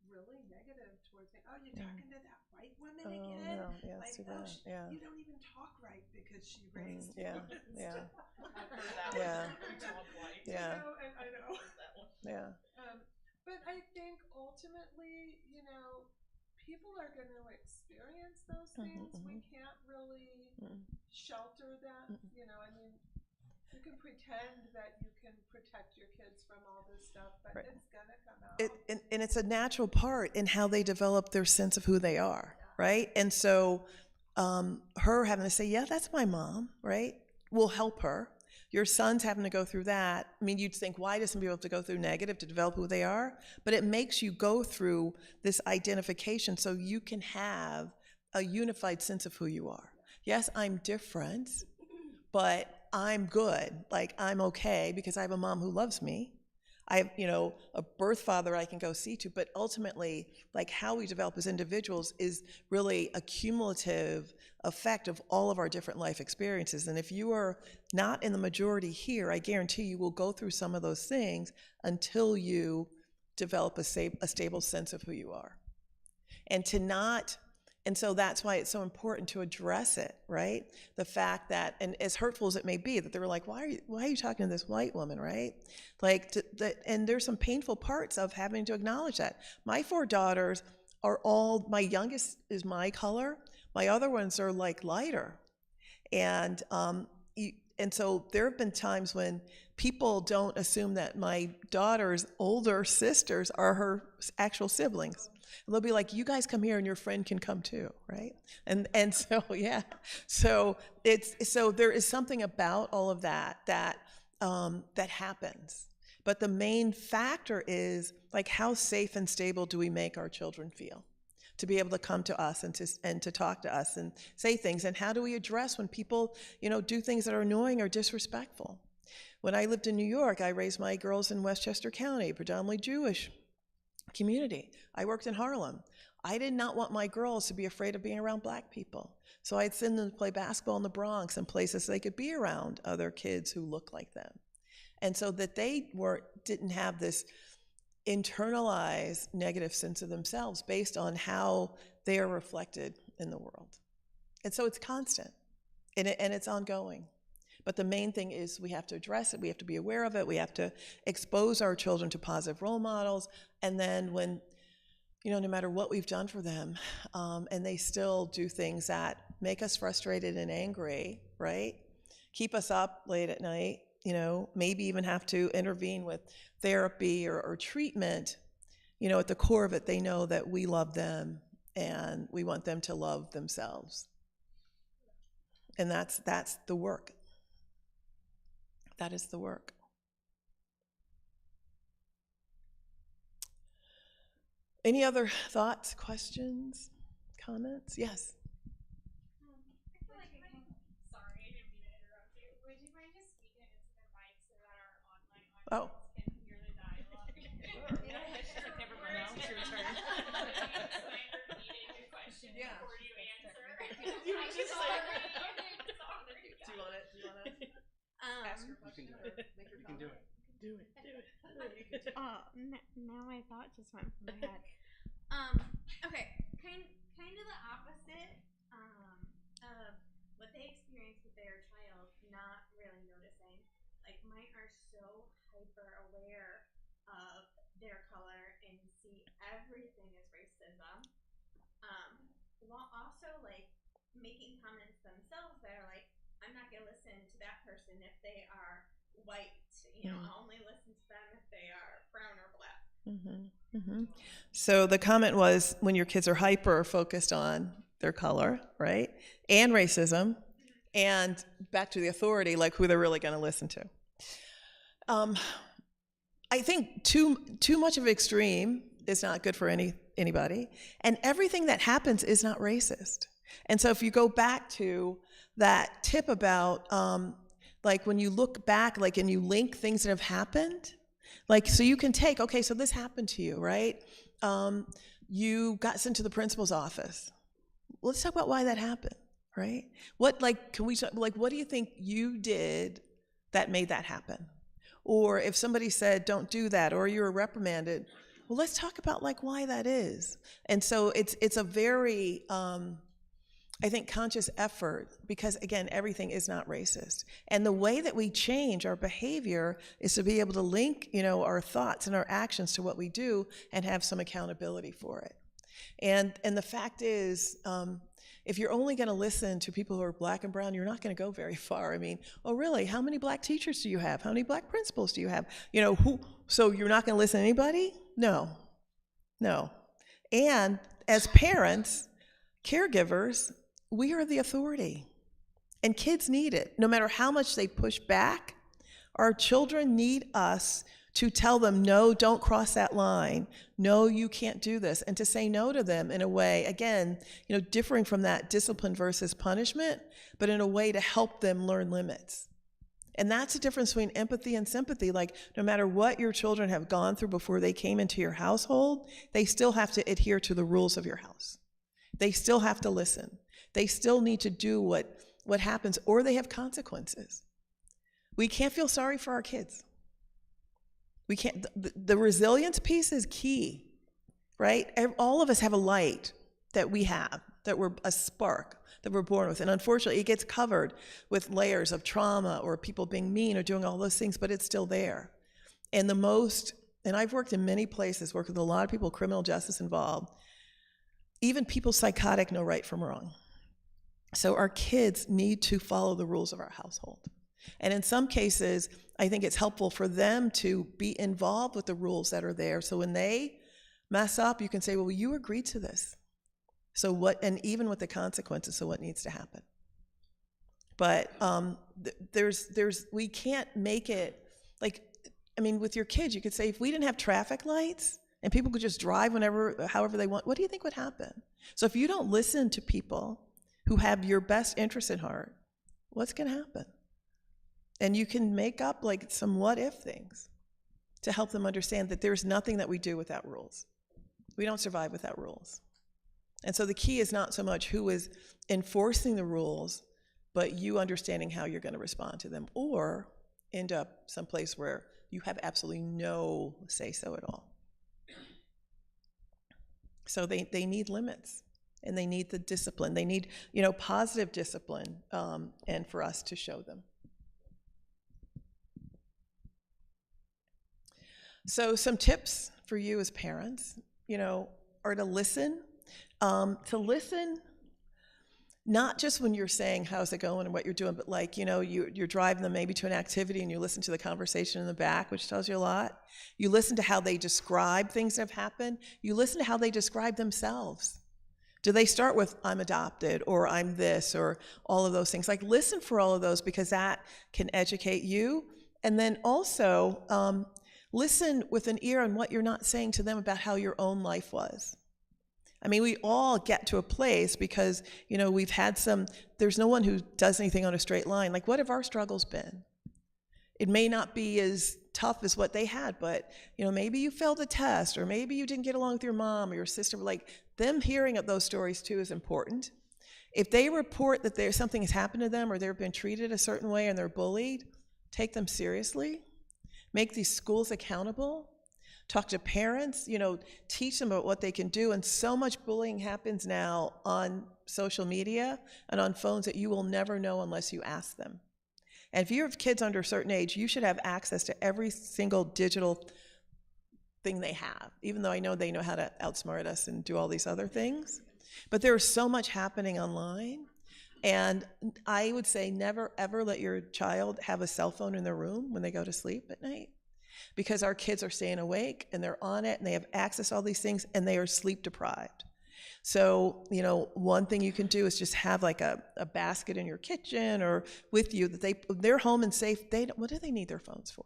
really negative towards me. Oh, you're talking to that white woman again? No. Yeah, Like, it's too oh, bad. Yeah. you don't even talk right because she raised Yeah. you. Yeah. I've heard that Yeah. one. You talk white. Yeah. You know, and I know. I've heard that one. Yeah. But I think ultimately, you know, people are going to experience those things. We can't really shelter them. You know, I mean, you can pretend that you can protect your kids from all this stuff, but Right. it's going to come out. And it's a natural part in how they develop their sense of who they are, right? And so her having to say, yeah, that's my mom, right, will help her. Your son's having to go through that. I mean, you'd think, why doesn't people have to go through negative to develop who they are? But it makes you go through this identification so you can have a unified sense of who you are. Yes, I'm different, but I'm good. Like, I'm okay because I have a mom who loves me. I have, you know, a birth father I can go see to, but ultimately, like how we develop as individuals is really a cumulative effect of all of our different life experiences. And if you are not in the majority here, I guarantee you will go through some of those things until you develop a stable sense of who you are. And so that's why it's so important to address it, right? The fact that, and as hurtful as it may be, that they were like, why are you talking to this white woman, right? Like, and there's some painful parts of having to acknowledge that. My 4 daughters are all, my youngest is my color, my other ones are like lighter. And so there have been times when people don't assume that my daughter's older sisters are her actual siblings. And they'll be like, you guys come here and your friend can come too, right? And so, yeah. So there is something about all of that that happens. But the main factor is, like, how safe and stable do we make our children feel? To be able to come to us and to talk to us and say things, and how do we address when people, you know, do things that are annoying or disrespectful? When I lived in New York, I raised my girls in Westchester County, predominantly Jewish community. I worked in Harlem. I did not want my girls to be afraid of being around black people. So I'd send them to play basketball in the Bronx and places they could be around other kids who looked like them. And so that they didn't have this internalized negative sense of themselves based on how they are reflected in the world. And so it's constant, and it's ongoing. But the main thing is we have to address it, we have to be aware of it, we have to expose our children to positive role models, and then when, you know, no matter what we've done for them, and they still do things that make us frustrated and angry, right? Keep us up late at night, you know, maybe even have to intervene with therapy or treatment, you know, at the core of it, they know that we love them and we want them to love themselves. And that's the work. That is the work. Any other thoughts, questions, comments? Yes. I feel like sorry, I didn't mean to interrupt you. Would you mind just speaking into the mic so that our online audience can hear the dialogue? Never mind, now it's your turn. Mind repeating your question before you answer? You were just like, Sorry. do you want it? Ask your question or make your comment? Do it. Now my thought just went from my head. Okay, kind of the opposite of what they experience with their child, not really noticing. Like, mine are so hyper aware of their color and see everything as racism. While also, like, making comments themselves that are like, I'm not gonna listen to that person if they are white. You know, I'll only listen to them if they are brown or black. So the comment was, when your kids are hyper focused on their color, right, and racism, and back to the authority, like who they're really going to listen to. I think too much of extreme is not good for anybody, and everything that happens is not racist. And so if you go back to that tip about like when you look back, like, and you link things that have happened, like, so you can take, okay, so this happened to you, right? you got sent to the principal's office. Let's talk about why that happened, right? What, like, can we talk, like, what do you think you did that made that happen? Or if somebody said, don't do that, or you were reprimanded, well, let's talk about like why that is. And so it's a very, I think, conscious effort, because again, everything is not racist. And the way that we change our behavior is to be able to link, our thoughts and our actions to what we do and have some accountability for it. And the fact is, if you're only going to listen to people who are black and brown, you're not going to go very far. I mean, oh really? How many black teachers do you have? How many black principals do you have? So you're not going to listen to anybody? No. And as parents, caregivers, we are the authority. And kids need it. No matter how much they push back, our children need us to tell them, no, don't cross that line. No, you can't do this. And to say no to them in a way, again, differing from that discipline versus punishment, but in a way to help them learn limits. And that's the difference between empathy and sympathy. Like, no matter what your children have gone through before they came into your household, they still have to adhere to the rules of your house. They still have to listen. They still need to do what happens, or they have consequences. We can't feel sorry for our kids. We can't. The resilience piece is key, right? All of us have a light that we have, that we're a spark that we're born with. And unfortunately, it gets covered with layers of trauma or people being mean or doing all those things, but it's still there. And I've worked in many places, worked with a lot of people, criminal justice involved. Even people psychotic know right from wrong. So our kids need to follow the rules of our household. And in some cases, I think it's helpful for them to be involved with the rules that are there. So when they mess up, you can say, well, you agreed to this. So what, and even with the consequences, so what needs to happen? But we can't make it, with your kids, you could say, if we didn't have traffic lights and people could just drive however they want, what do you think would happen? So if you don't listen to people who have your best interest at heart, what's going to happen? And you can make up some what if things to help them understand that there's nothing that we do without rules. We don't survive without rules. And so the key is not so much who is enforcing the rules, but you understanding how you're going to respond to them, or end up someplace where you have absolutely no say-so at all. So they need limits, and they need the discipline. They need, positive discipline, and for us to show them. So some tips for you as parents, are to listen. Not just when you're saying, how's it going and what you're doing, but you're driving them maybe to an activity and you listen to the conversation in the back, which tells you a lot. You listen to how they describe things that have happened. You listen to how they describe themselves. Do they start with, I'm adopted, or I'm this, or all of those things? Listen for all of those, because that can educate you. And then also, listen with an ear on what you're not saying to them about how your own life was. We all get to a place because, we've had there's no one who does anything on a straight line. What have our struggles been? It may not be as tough as what they had, but, maybe you failed a test, or maybe you didn't get along with your mom or your sister. Them hearing of those stories too is important. If they report that something has happened to them, or they've been treated a certain way and they're bullied, take them seriously. Make these schools accountable. Talk to parents, teach them about what they can do. And so much bullying happens now on social media and on phones that you will never know unless you ask them. And if you have kids under a certain age, you should have access to every single digital thing they have, even though I know they know how to outsmart us and do all these other things. But there is so much happening online. And I would say never, ever let your child have a cell phone in their room when they go to sleep at night, because our kids are staying awake and they're on it and they have access to all these things and they are sleep deprived. So, one thing you can do is just have a basket in your kitchen or with you that they're home and safe. What do they need their phones for,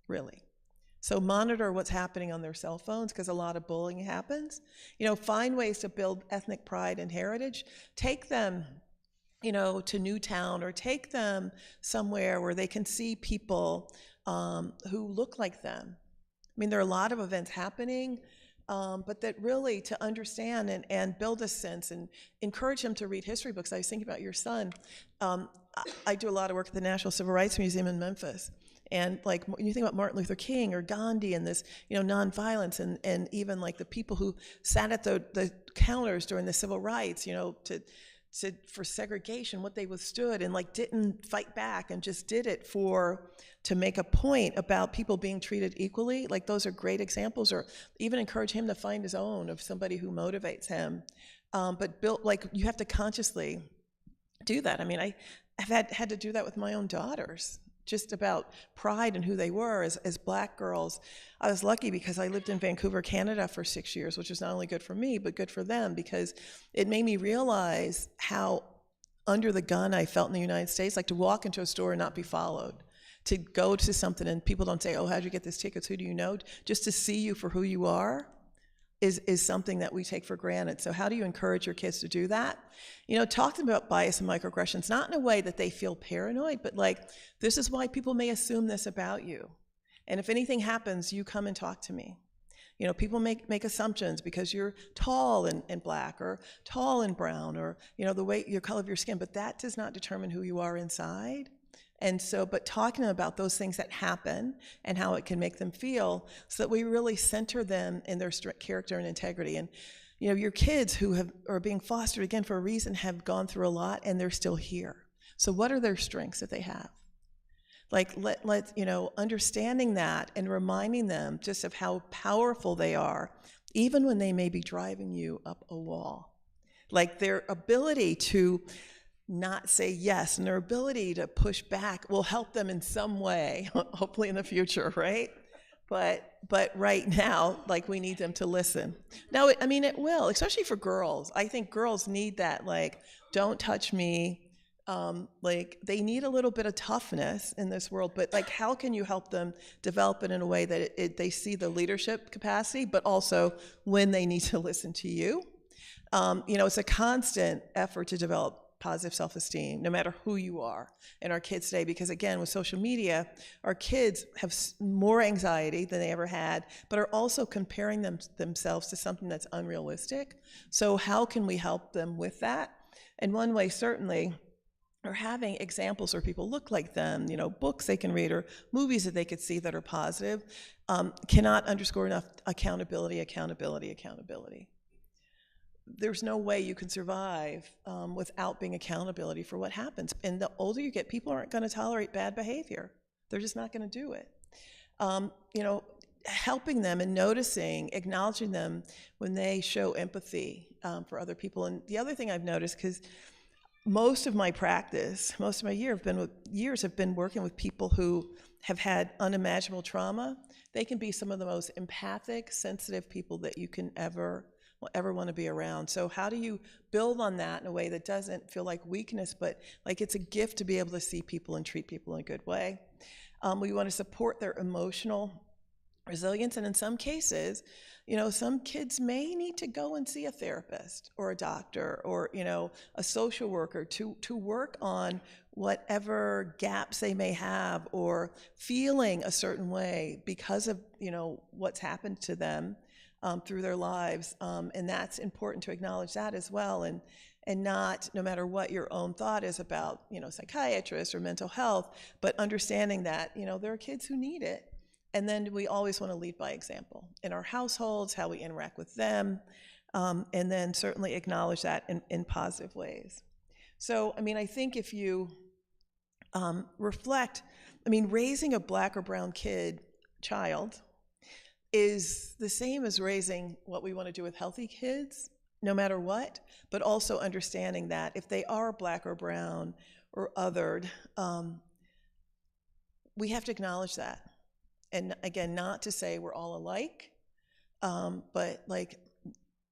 really? So monitor what's happening on their cell phones, because a lot of bullying happens. Find ways to build ethnic pride and heritage. Take them to Newtown, or take them somewhere where they can see people who look like them. There are a lot of events happening but that really to understand and build a sense and encourage him to read history books. I was thinking about your son. I do a lot of work at the National Civil Rights Museum in Memphis. And like when you think about Martin Luther King or Gandhi and this, nonviolence and even like the people who sat at the counters during the civil rights, for segregation, what they withstood and like didn't fight back and just did it to make a point about people being treated equally. Like those are great examples, or even encourage him to find his own of somebody who motivates him. But you have to consciously do that. I mean, I've had to do that with my own daughters, just about pride in who they were as Black girls. I was lucky because I lived in Vancouver, Canada for 6 years, which is not only good for me, but good for them, because it made me realize how under the gun I felt in the United States, like to walk into a store and not be followed, to go to something and people don't say, oh, how'd you get this tickets? Who do you know? Just to see you for who you are is something that we take for granted. So how do you encourage your kids to do that? Talk to them about bias and microaggressions, not in a way that they feel paranoid, but like, this is why people may assume this about you. And if anything happens, you come and talk to me. People make assumptions because you're tall and Black or tall and brown or, the way, your color of your skin, but that does not determine who you are inside. And so, but talking about those things that happen and how it can make them feel so that we really center them in their character and integrity. And, your kids who are being fostered, again, for a reason, have gone through a lot and they're still here. So what are their strengths that they have? Like, understanding that and reminding them just of how powerful they are, even when they may be driving you up a wall. Like their ability to not say yes, and their ability to push back will help them in some way, hopefully in the future, right? But right now, like, we need them to listen. Now, it will, especially for girls. I think girls need that, like, don't touch me. Like, they need a little bit of toughness in this world, but like, how can you help them develop it in a way that they see the leadership capacity, but also when they need to listen to you? It's a constant effort to develop positive self-esteem, no matter who you are, in our kids today, because again, with social media, our kids have more anxiety than they ever had, but are also comparing themselves to something that's unrealistic. So how can we help them with that? And one way, certainly, are having examples where people look like them, books they can read or movies that they could see that are positive. Cannot underscore enough accountability. There's no way you can survive without being accountability for what happens. And the older you get, people aren't going to tolerate bad behavior. They're just not going to do it. Helping them and noticing, acknowledging them when they show empathy for other people. And the other thing I've noticed, because most of my practice, most of my years have been working with people who have had unimaginable trauma. They can be some of the most empathic, sensitive people that you can ever want to be around. So how do you build on that in a way that doesn't feel like weakness, but like it's a gift to be able to see people and treat people in a good way? We want to support their emotional resilience, and in some cases, some kids may need to go and see a therapist or a doctor or, a social worker to work on whatever gaps they may have or feeling a certain way because of, what's happened to them through their lives. And that's important to acknowledge that as well. And not, no matter what your own thought is about, psychiatrists or mental health, but understanding that, there are kids who need it. And then we always want to lead by example in our households, how we interact with them, and then certainly acknowledge that in positive ways. So, I think if you reflect, raising a Black or brown child is the same as raising what we want to do with healthy kids, no matter what, but also understanding that if they are Black or brown or othered, we have to acknowledge that. And again, not to say we're all alike, but like,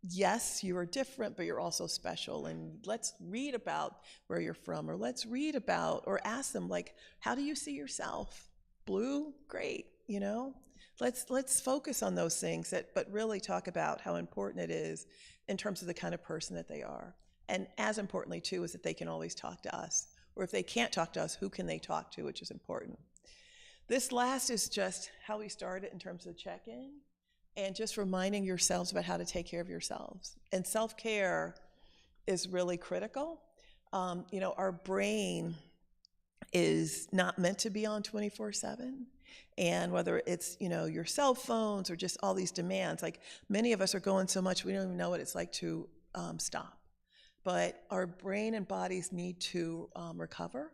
yes, you are different, but you're also special. And let's read about where you're from, or let's read about, or ask them, like, how do you see yourself? Blue? Great, Let's focus on those things, but really talk about how important it is in terms of the kind of person that they are. And as importantly, too, is that they can always talk to us. Or if they can't talk to us, who can they talk to, which is important. This last is just how we started in terms of check-in. and just reminding yourselves about how to take care of yourselves. And self-care is really critical. Our brain is not meant to be on 24/7. And whether it's, your cell phones or just all these demands, like many of us are going so much, we don't even know what it's like to stop. But our brain and bodies need to recover,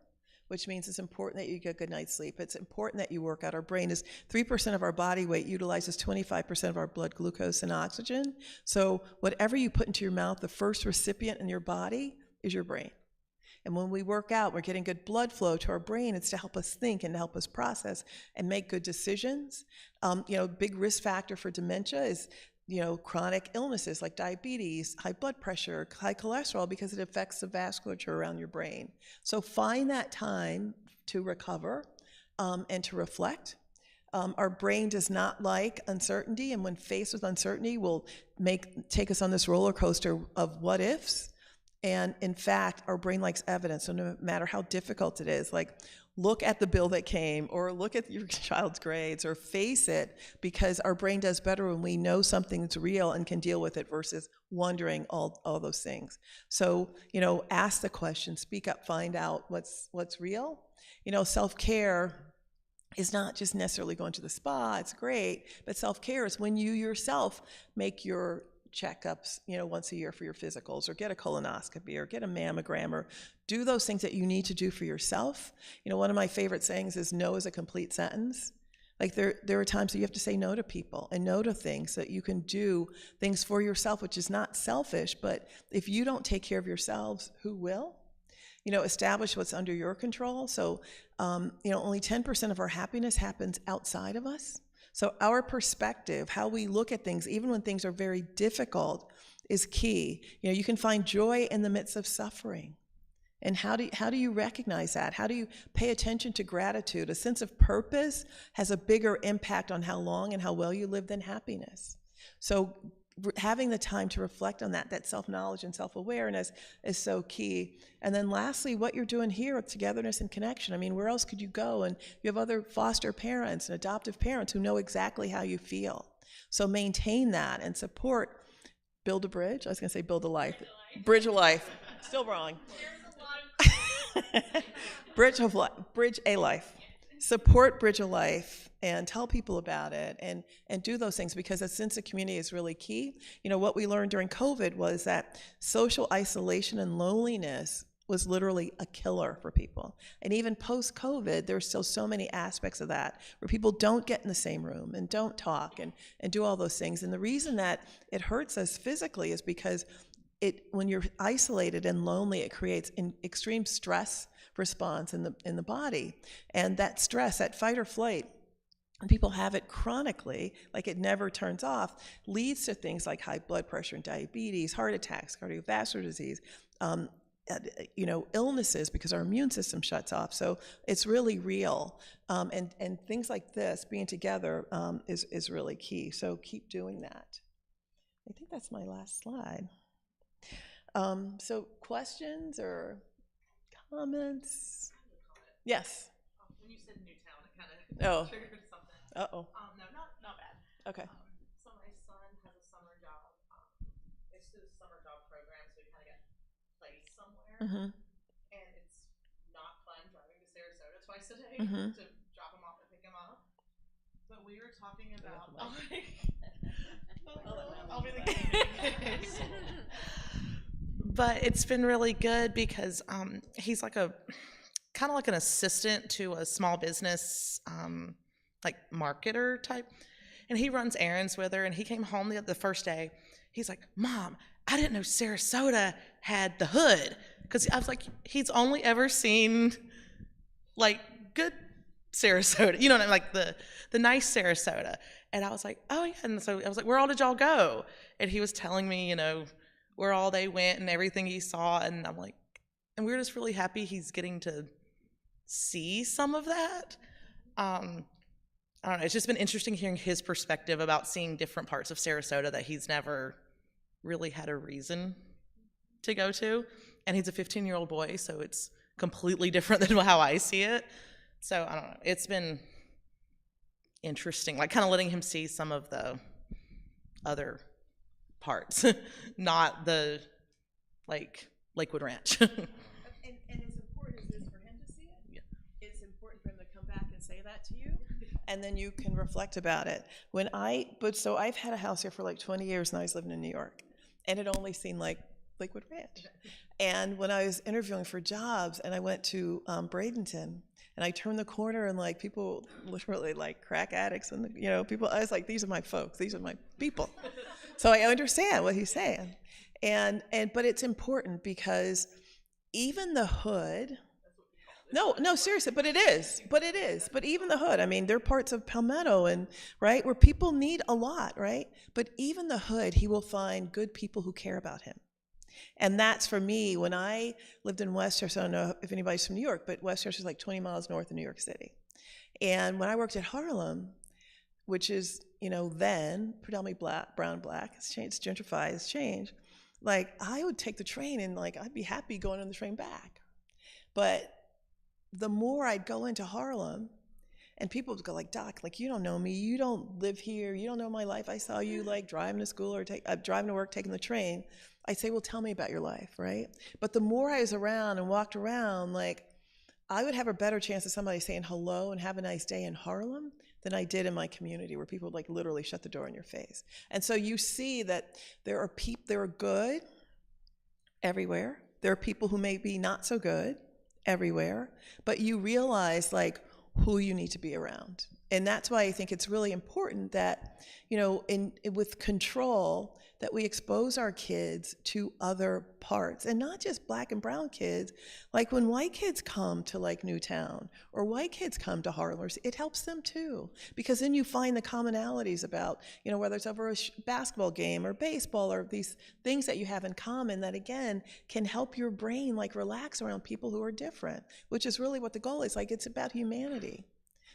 which means it's important that you get a good night's sleep. It's important that you work out. Our brain is 3% of our body weight, utilizes 25% of our blood glucose and oxygen. So whatever you put into your mouth, the first recipient in your body is your brain. And when we work out, we're getting good blood flow to our brain. It's to help us think and to help us process and make good decisions. Big risk factor for dementia is, chronic illnesses like diabetes, high blood pressure, high cholesterol, because it affects the vasculature around your brain. So find that time to recover and to reflect. Our brain does not like uncertainty, and when faced with uncertainty, will take us on this roller coaster of what ifs. And in fact, our brain likes evidence. So no matter how difficult it is, like look at the bill that came or look at your child's grades or face it, because our brain does better when we know something's real and can deal with it versus wondering all those things. So, ask the question, speak up, find out what's real. Self-care is not just necessarily going to the spa. It's great, but self-care is when you yourself make your checkups, once a year for your physicals, or get a colonoscopy, or get a mammogram, or do those things that you need to do for yourself. One of my favorite sayings is no is a complete sentence. Like there are times that you have to say no to people and no to things so that you can do things for yourself, which is not selfish, but if you don't take care of yourselves, who will? Establish what's under your control. So, only 10% of our happiness happens outside of us. So our perspective, how we look at things, even when things are very difficult, is key. You can find joy in the midst of suffering. And how do you recognize that? How do you pay attention to gratitude? A sense of purpose has a bigger impact on how long and how well you live than happiness. So having the time to reflect on that self-knowledge and self-awareness is so key. And then lastly, what you're doing here with togetherness and connection. I mean, where else could you go? And you have other foster parents and adoptive parents who know exactly how you feel. So maintain that and support. Build a bridge. I was going to say build a life. Bridge a life. Still wrong. Bridge a life. Support Bridge a Life and tell people about it and do those things, because a sense of community is really key. What we learned during COVID was that social isolation and loneliness was literally a killer for people. And even post-COVID, there's still so many aspects of that where people don't get in the same room and don't talk and do all those things. And the reason that it hurts us physically is because when you're isolated and lonely, it creates an extreme stress response in the body. And that stress, that fight or flight, and people have it chronically, like it never turns off, leads to things like high blood pressure and diabetes, heart attacks, cardiovascular disease, illnesses, because our immune system shuts off. So it's really real. And things like this, being together, is really key. So keep doing that. I think that's my last slide. So questions or comments? Yes. When you said Newtown, it kind of triggered something. Uh-oh. No, not bad. Okay. So my son has a summer job. It's through the summer job program, so he kind of got placed somewhere. Mm-hmm. And it's not fun driving to Sarasota twice a day Mm-hmm. to drop him off and pick him up. But we were talking about I'll be the But it's been really good because he's like kind of like an assistant to a small business, like marketer type. And he runs errands with her, and he came home the first day. He's like, Mom, I didn't know Sarasota had the hood. Because I was like, he's only ever seen like good Sarasota, you know, like the nice Sarasota. And I was like, oh yeah. And so I was like, where all did y'all go? And he was telling me, where all they went and everything he saw. And I'm like, and we were just really happy he's getting to see some of that. I don't know, it's just been interesting hearing his perspective about seeing different parts of Sarasota that he's never really had a reason to go to. And he's a 15-year-old boy, so it's completely different than how I see it. So I don't know, it's been interesting, like kind of letting him see some of the other parts, not the like Lakewood Ranch. And as important as it is for him to see it, yeah, it's important for him to come back and say that to you, and then you can reflect about it. So I've had a house here for like 20 years, and I was living in New York, and it only seemed like Lakewood Ranch. And when I was interviewing for jobs, and I went to Bradenton, and I turned the corner, and like people, literally like crack addicts, and people, I was like, these are my folks, these are my people. So I understand what he's saying, but it's important because even the hood. No, seriously, but it is. But even the hood, I mean, there are parts of Palmetto and right where people need a lot, right? But even the hood, he will find good people who care about him. And that's for me, when I lived in Westchester, I don't know if anybody's from New York, but Westchester is like 20 miles north of New York City. And when I worked at Harlem, which is, then predominantly brown, black, it's changed, it's gentrified, it's changed. Like, I would take the train and like, I'd be happy going on the train back. But the more I'd go into Harlem, and people would go like, Doc, like, you don't know me, you don't live here, you don't know my life. I saw you like driving to school or driving to work, taking the train. I'd say, well, tell me about your life, right? But the more I was around and walked around, like, I would have a better chance of somebody saying hello and have a nice day in Harlem than I did in my community, where people like literally shut the door in your face. And so you see that there are good everywhere. There are people who may be not so good everywhere, but you realize like who you need to be around. And that's why I think it's really important that, with control, that we expose our kids to other parts, and not just black and brown kids. Like when white kids come to like Newtown or white kids come to Harlem, it helps them too, because then you find the commonalities about, whether it's over a basketball game or baseball or these things that you have in common that again can help your brain like relax around people who are different, which is really what the goal is. Like, it's about humanity.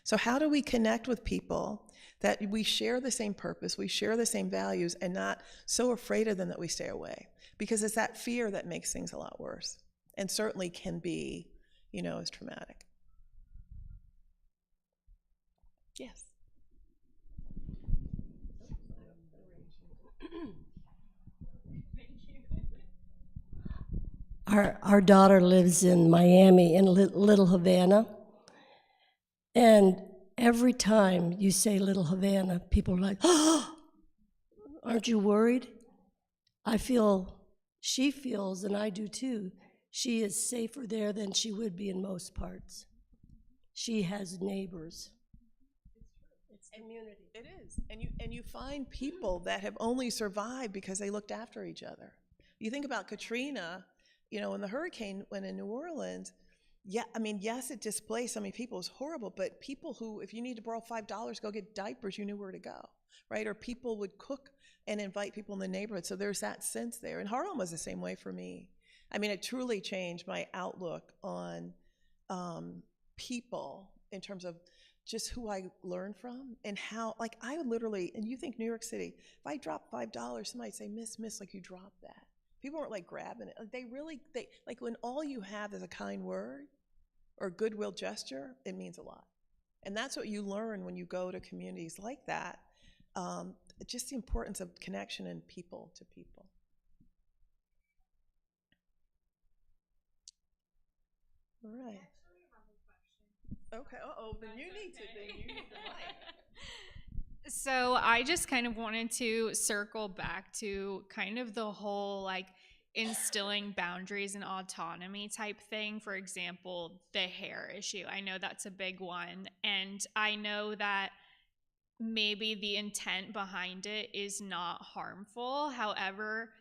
So how do we connect with people that we share the same purpose, we share the same values, and not so afraid of them that we stay away? Because it's that fear that makes things a lot worse, and certainly can be, as traumatic. Yes. Our daughter lives in Miami, in Little Havana. And every time you say Little Havana, people are like, oh, aren't you worried? She feels, and I do too, she is safer there than she would be in most parts. She has neighbors. It's community. It is. And you find people that have only survived because they looked after each other. You think about Katrina, when the hurricane went in New Orleans, yeah, I mean, yes, it displaced so many people. It was horrible, but people who, if you need to borrow $5 to go get diapers, you knew where to go, right? Or people would cook and invite people in the neighborhood. So there's that sense there. And Harlem was the same way for me. I mean, it truly changed my outlook on people in terms of just who I learned from and how, like, I would literally, and you think New York City, if I dropped $5, somebody'd say, miss, like, you dropped that. People weren't like grabbing it. They like, when all you have is a kind word or goodwill gesture, it means a lot. And that's what you learn when you go to communities like that. Just the importance of connection and people to people. All right. Okay. Then you need to. Then you need the mic. So I just kind of wanted to circle back to kind of the whole like instilling boundaries and autonomy type thing. For example, the hair issue. I know that's a big one. And I know that maybe the intent behind it is not harmful. However,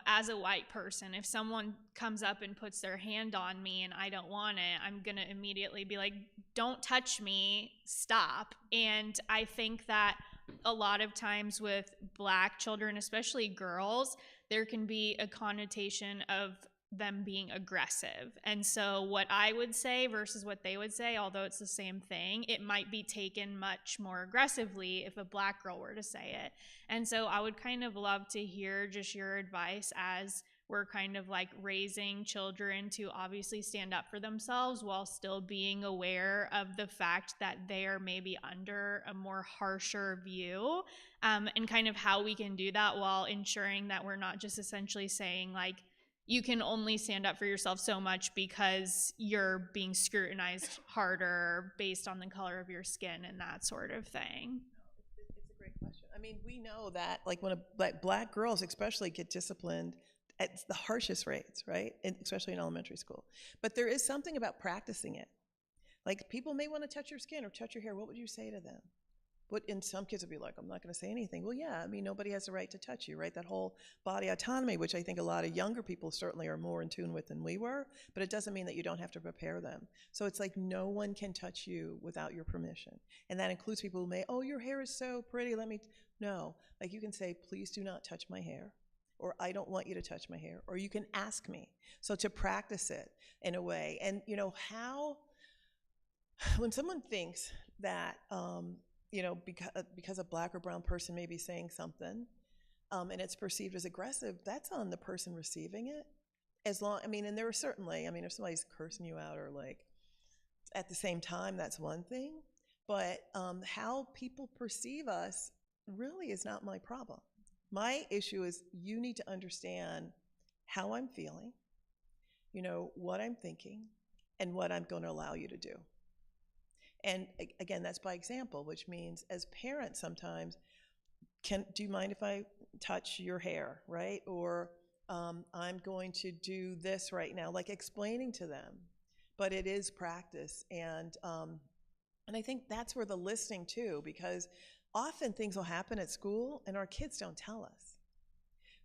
as a white person, if someone comes up and puts their hand on me and I don't want it, I'm going to immediately be like, don't touch me, stop. And I think that a lot of times with Black children, especially girls, there can be a connotation of them being aggressive. And so what I would say versus what they would say, although it's the same thing, it might be taken much more aggressively if a Black girl were to say it. And so I would kind of love to hear just your advice as we're kind of like raising children to obviously stand up for themselves while still being aware of the fact that they are maybe under a more harsher view, and kind of how we can do that while ensuring that we're not just essentially saying like, you can only stand up for yourself so much because you're being scrutinized harder based on the color of your skin and that sort of thing. It's a great question. I mean, we know that like when black girls especially get disciplined at the harshest rates, right? And especially in elementary school. But there is something about practicing it. Like people may want to touch your skin or touch your hair. What would you say to them? And some kids would be like, I'm not going to say anything. Well, yeah, I mean, nobody has the right to touch you, right? That whole body autonomy, which I think a lot of younger people certainly are more in tune with than we were, but it doesn't mean that you don't have to prepare them. So it's like no one can touch you without your permission. And that includes people who may, oh, your hair is so pretty, no. Like you can say, please do not touch my hair, or I don't want you to touch my hair, or you can ask me. So to practice it in a way. And you know, when someone thinks that, you know, because a black or brown person may be saying something, and it's perceived as aggressive, that's on the person receiving it. And there are certainly, I mean, if somebody's cursing you out or like, at the same time, that's one thing. But how people perceive us really is not my problem. My issue is you need to understand how I'm feeling, you know, what I'm thinking, and what I'm going to allow you to do. And again, that's by example, which means as parents sometimes, do you mind if I touch your hair, right? Or I'm going to do this right now, like explaining to them. But it is practice. And I think that's where the listening too, because often things will happen at school and our kids don't tell us.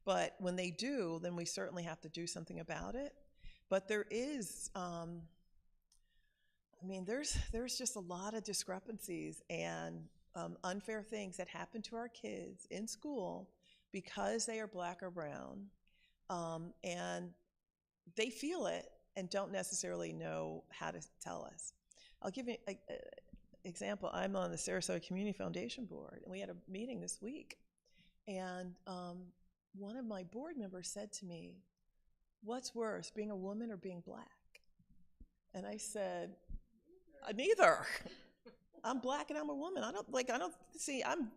But when they do, then we certainly have to do something about it. But there is, there's just a lot of discrepancies and unfair things that happen to our kids in school because they are black or brown, and they feel it and don't necessarily know how to tell us. I'll give you an example. I'm on the Sarasota Community Foundation board, and we had a meeting this week, and one of my board members said to me, "What's worse, being a woman or being black?" And I said, neither. I'm black and I'm a woman. I'm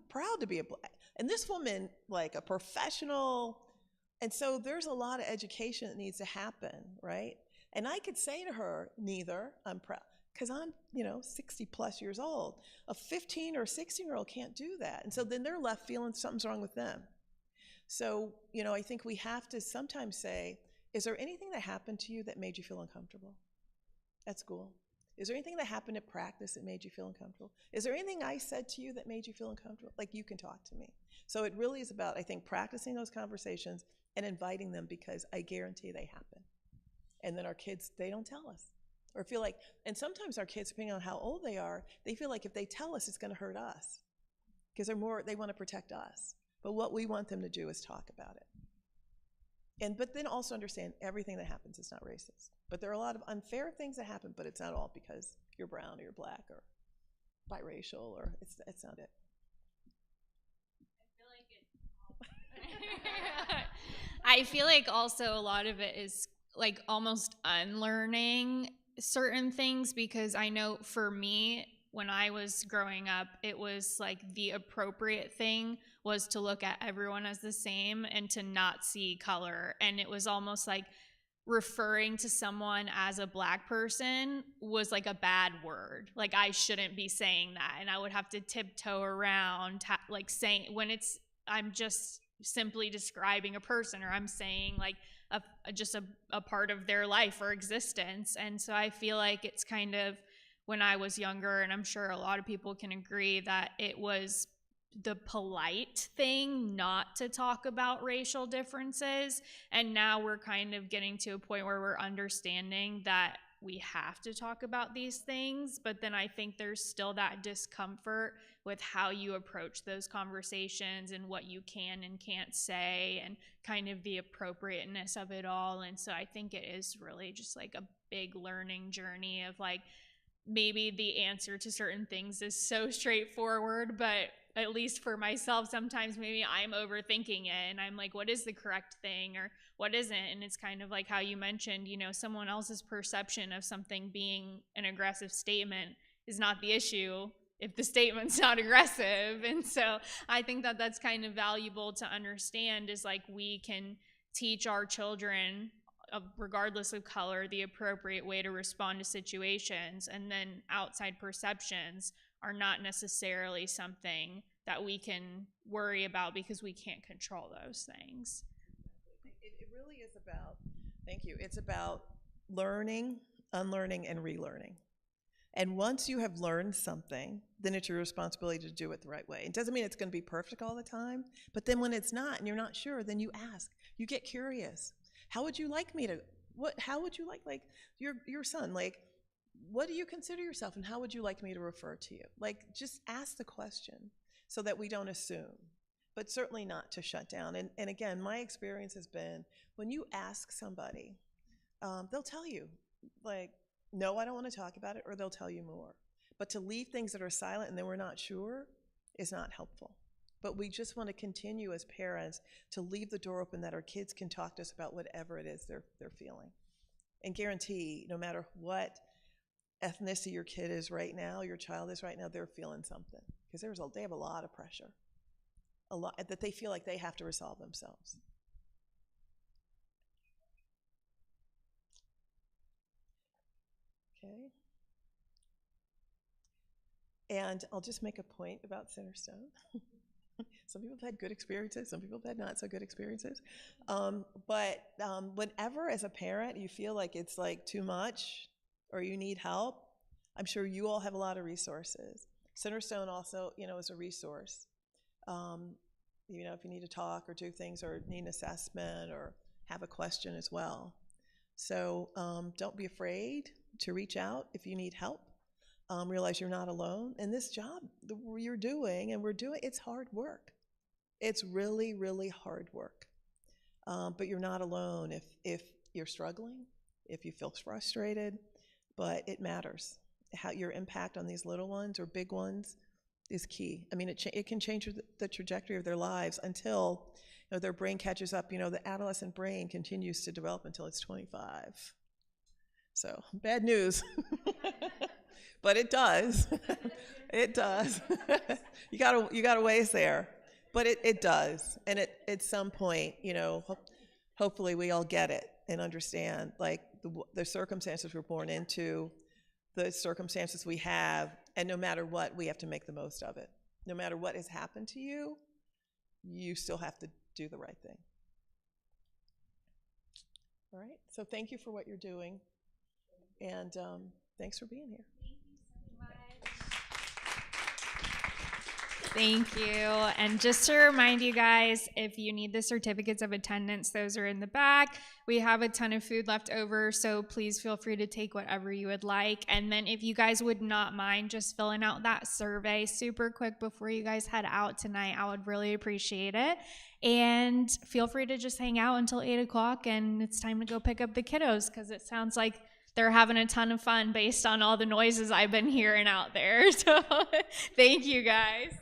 proud to be a black. And this woman, like a professional, and so there's a lot of education that needs to happen, right? And I could say to her, neither, I'm proud, because I'm, 60 plus years old. A 15 or 16-year-old can't do that. And so then they're left feeling something's wrong with them. So, I think we have to sometimes say, is there anything that happened to you that made you feel uncomfortable at school? Is there anything that happened at practice that made you feel uncomfortable? Is there anything I said to you that made you feel uncomfortable? Like, you can talk to me. So it really is about, I think, practicing those conversations and inviting them, because I guarantee they happen. And then our kids, they don't tell us. Or feel like, and sometimes our kids, depending on how old they are, they feel like if they tell us, it's going to hurt us. Because they want to protect us. But what we want them to do is talk about it. But then also understand everything that happens is not racist. But there are a lot of unfair things that happen, but it's not all because you're brown or you're black or biracial, or it's not it. I feel like also a lot of it is like almost unlearning certain things, because I know for me, when I was growing up, it was like the appropriate thing was to look at everyone as the same and to not see color. And it was almost like referring to someone as a black person was like a bad word. Like I shouldn't be saying that. And I would have to tiptoe around like saying, when I'm just simply describing a person, or I'm saying like just a part of their life or existence. And so I feel like it's kind of, when I was younger, and I'm sure a lot of people can agree, that it was the polite thing not to talk about racial differences. And now we're kind of getting to a point where we're understanding that we have to talk about these things. But then I think there's still that discomfort with how you approach those conversations and what you can and can't say, and kind of the appropriateness of it all. And so I think it is really just like a big learning journey of like, maybe the answer to certain things is so straightforward, but at least for myself, sometimes maybe I'm overthinking it and I'm like, what is the correct thing or what isn't? And it's kind of like how you mentioned, someone else's perception of something being an aggressive statement is not the issue if the statement's not aggressive. And so I think that that's kind of valuable to understand, is like we can teach our children, regardless of color, the appropriate way to respond to situations, and then outside perceptions are not necessarily something that we can worry about because we can't control those things. It really is about, thank you, it's about learning, unlearning, and relearning. And once you have learned something, then it's your responsibility to do it the right way. It doesn't mean it's going to be perfect all the time, but then when it's not and you're not sure, then you ask. You get curious. How would you like me to, how would you like your son, like, what do you consider yourself and how would you like me to refer to you? Like, just ask the question so that we don't assume, but certainly not to shut down. And again, my experience has been when you ask somebody, they'll tell you, like, no, I don't want to talk about it, or they'll tell you more. But to leave things that are silent and then we're not sure is not helpful. But we just want to continue as parents to leave the door open that our kids can talk to us about whatever it is they're feeling. And guarantee, no matter what ethnicity your kid is right now, your child is right now, they're feeling something. Because they have a lot of pressure, a lot that they feel like they have to resolve themselves. Okay. And I'll just make a point about Centerstone. Some people have had good experiences, some people have had not so good experiences. But whenever as a parent you feel like it's like too much or you need help, I'm sure you all have a lot of resources. Centerstone also, is a resource. If you need to talk or do things or need an assessment or have a question as well. So don't be afraid to reach out if you need help. Realize you're not alone. And this job that you're doing and we're doing, it's hard work. It's really, really hard work. But you're not alone if you're struggling, if you feel frustrated, but it matters. How your impact on these little ones or big ones is key. I mean, it can change the trajectory of their lives until their brain catches up. The adolescent brain continues to develop until it's 25. So bad news. But it does. It does. you got a ways there, but it does. And at some point, hopefully we all get it and understand, like, the circumstances we're born into, the circumstances we have, and no matter what, we have to make the most of it. No matter what has happened to you, you still have to do the right thing. All right. So thank you for what you're doing, and thanks for being here. Thank you. And just to remind you guys, if you need the certificates of attendance, those are in the back. We have a ton of food left over, so please feel free to take whatever you would like. And then if you guys would not mind just filling out that survey super quick before you guys head out tonight, I would really appreciate it. And feel free to just hang out until 8 o'clock, and it's time to go pick up the kiddos, because it sounds like they're having a ton of fun based on all the noises I've been hearing out there. So thank you guys.